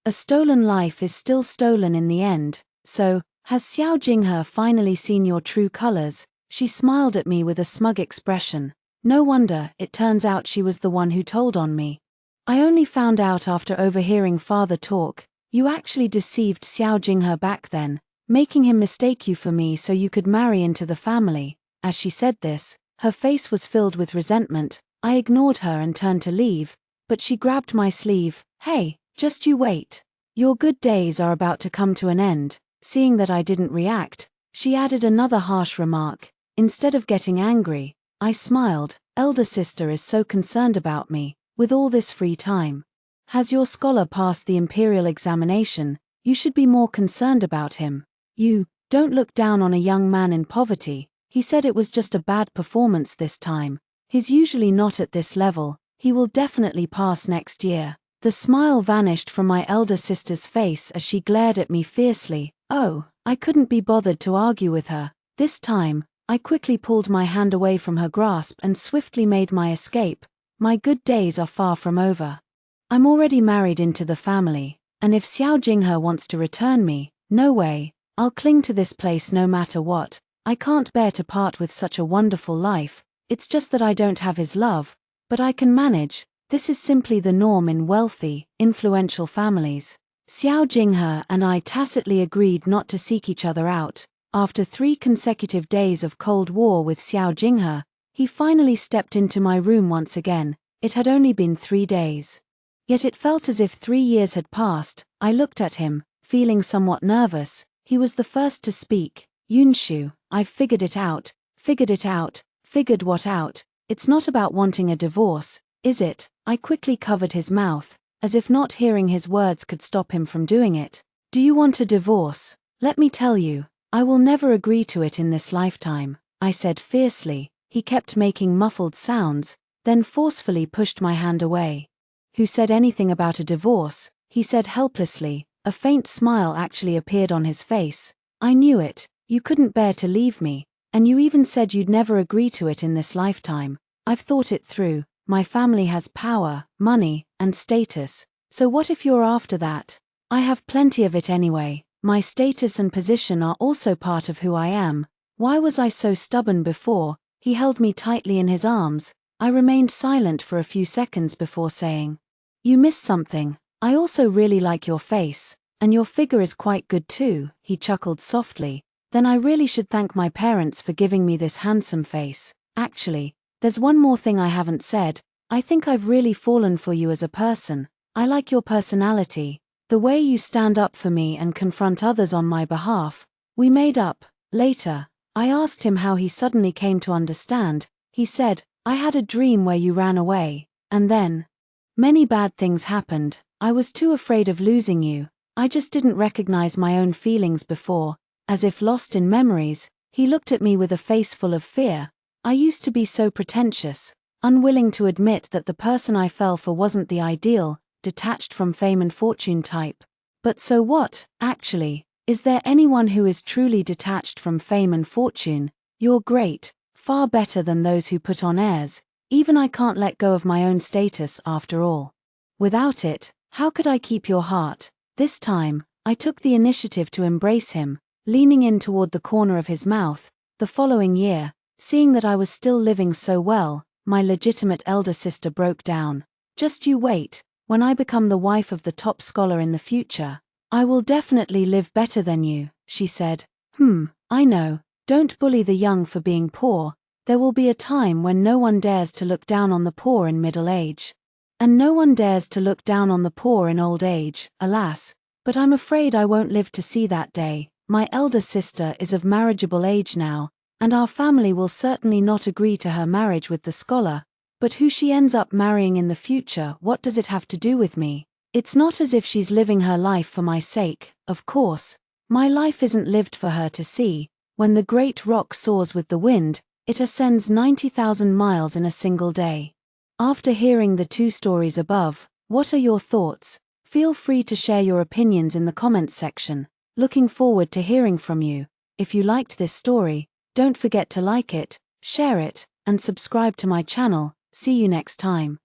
A stolen life is still stolen in the end. So, has Xiao Jinghe finally seen your true colors? She smiled at me with a smug expression. No wonder, it turns out she was the one who told on me. I only found out after overhearing father talk. You actually deceived Xiao Jinghe back then, making him mistake you for me so you could marry into the family. As she said this, her face was filled with resentment. I ignored her and turned to leave, but she grabbed my sleeve. Hey, just you wait. Your good days are about to come to an end. Seeing that I didn't react, she added another harsh remark. Instead of getting angry, I smiled. Elder sister is so concerned about me, with all this free time. Has your scholar passed the imperial examination? You should be more concerned about him. You don't look down on a young man in poverty. He said it was just a bad performance this time. He's usually not at this level. He will definitely pass next year. The smile vanished from my elder sister's face as she glared at me fiercely. Oh, I couldn't be bothered to argue with her. This time, I quickly pulled my hand away from her grasp and swiftly made my escape. My good days are far from over. I'm already married into the family, and if Xiao Jinghe wants to return me, no way. I'll cling to this place no matter what. I can't bear to part with such a wonderful life. It's just that I don't have his love, but I can manage. This is simply the norm in wealthy, influential families. Xiao Jinghe and I tacitly agreed not to seek each other out. After 3 consecutive days of cold war with Xiao Jinghe, he finally stepped into my room once again. It had only been 3 days. Yet it felt as if 3 years had passed. I looked at him, feeling somewhat nervous. He was the first to speak. Yunshu, I've figured it out. Figured it out. Figured what out? It's not about wanting a divorce, is it? I quickly covered his mouth, as if not hearing his words could stop him from doing it. Do you want a divorce? Let me tell you, I will never agree to it in this lifetime, I said fiercely. He kept making muffled sounds, then forcefully pushed my hand away. Who said anything about a divorce? He said helplessly. A faint smile actually appeared on his face. I knew it. You couldn't bear to leave me, and you even said you'd never agree to it in this lifetime. I've thought it through. My family has power, money, and status. So what if you're after that? I have plenty of it anyway. My status and position are also part of who I am. Why was I so stubborn before? He held me tightly in his arms. I remained silent for a few seconds before saying, "You missed something. I also really like your face, and your figure is quite good too." He chuckled softly. Then I really should thank my parents for giving me this handsome face. Actually, there's one more thing I haven't said. I think I've really fallen for you as a person. I like your personality, the way you stand up for me and confront others on my behalf. We made up. Later, I asked him how he suddenly came to understand. He said, I had a dream where you ran away, and then many bad things happened. I was too afraid of losing you. I just didn't recognize my own feelings before. As if lost in memories, he looked at me with a face full of fear. I used to be so pretentious, unwilling to admit that the person I fell for wasn't the ideal, detached from fame and fortune type. But so what, actually? Is there anyone who is truly detached from fame and fortune? You're great, far better than those who put on airs. Even I can't let go of my own status after all. Without it, how could I keep your heart? This time, I took the initiative to embrace him, leaning in toward the corner of his mouth. The following year, seeing that I was still living so well, my legitimate elder sister broke down. Just you wait, when I become the wife of the top scholar in the future, I will definitely live better than you, she said. I know, don't bully the young for being poor. There will be a time when no one dares to look down on the poor in middle age. And no one dares to look down on the poor in old age, alas. But I'm afraid I won't live to see that day. My elder sister is of marriageable age now, and our family will certainly not agree to her marriage with the scholar. But who she ends up marrying in the future, what does it have to do with me? It's not as if she's living her life for my sake, of course. My life isn't lived for her to see. When the great rock soars with the wind, it ascends 90,000 miles in a single day. After hearing the 2 stories above, what are your thoughts? Feel free to share your opinions in the comments section. Looking forward to hearing from you. If you liked this story, don't forget to like it, share it, and subscribe to my channel. See you next time.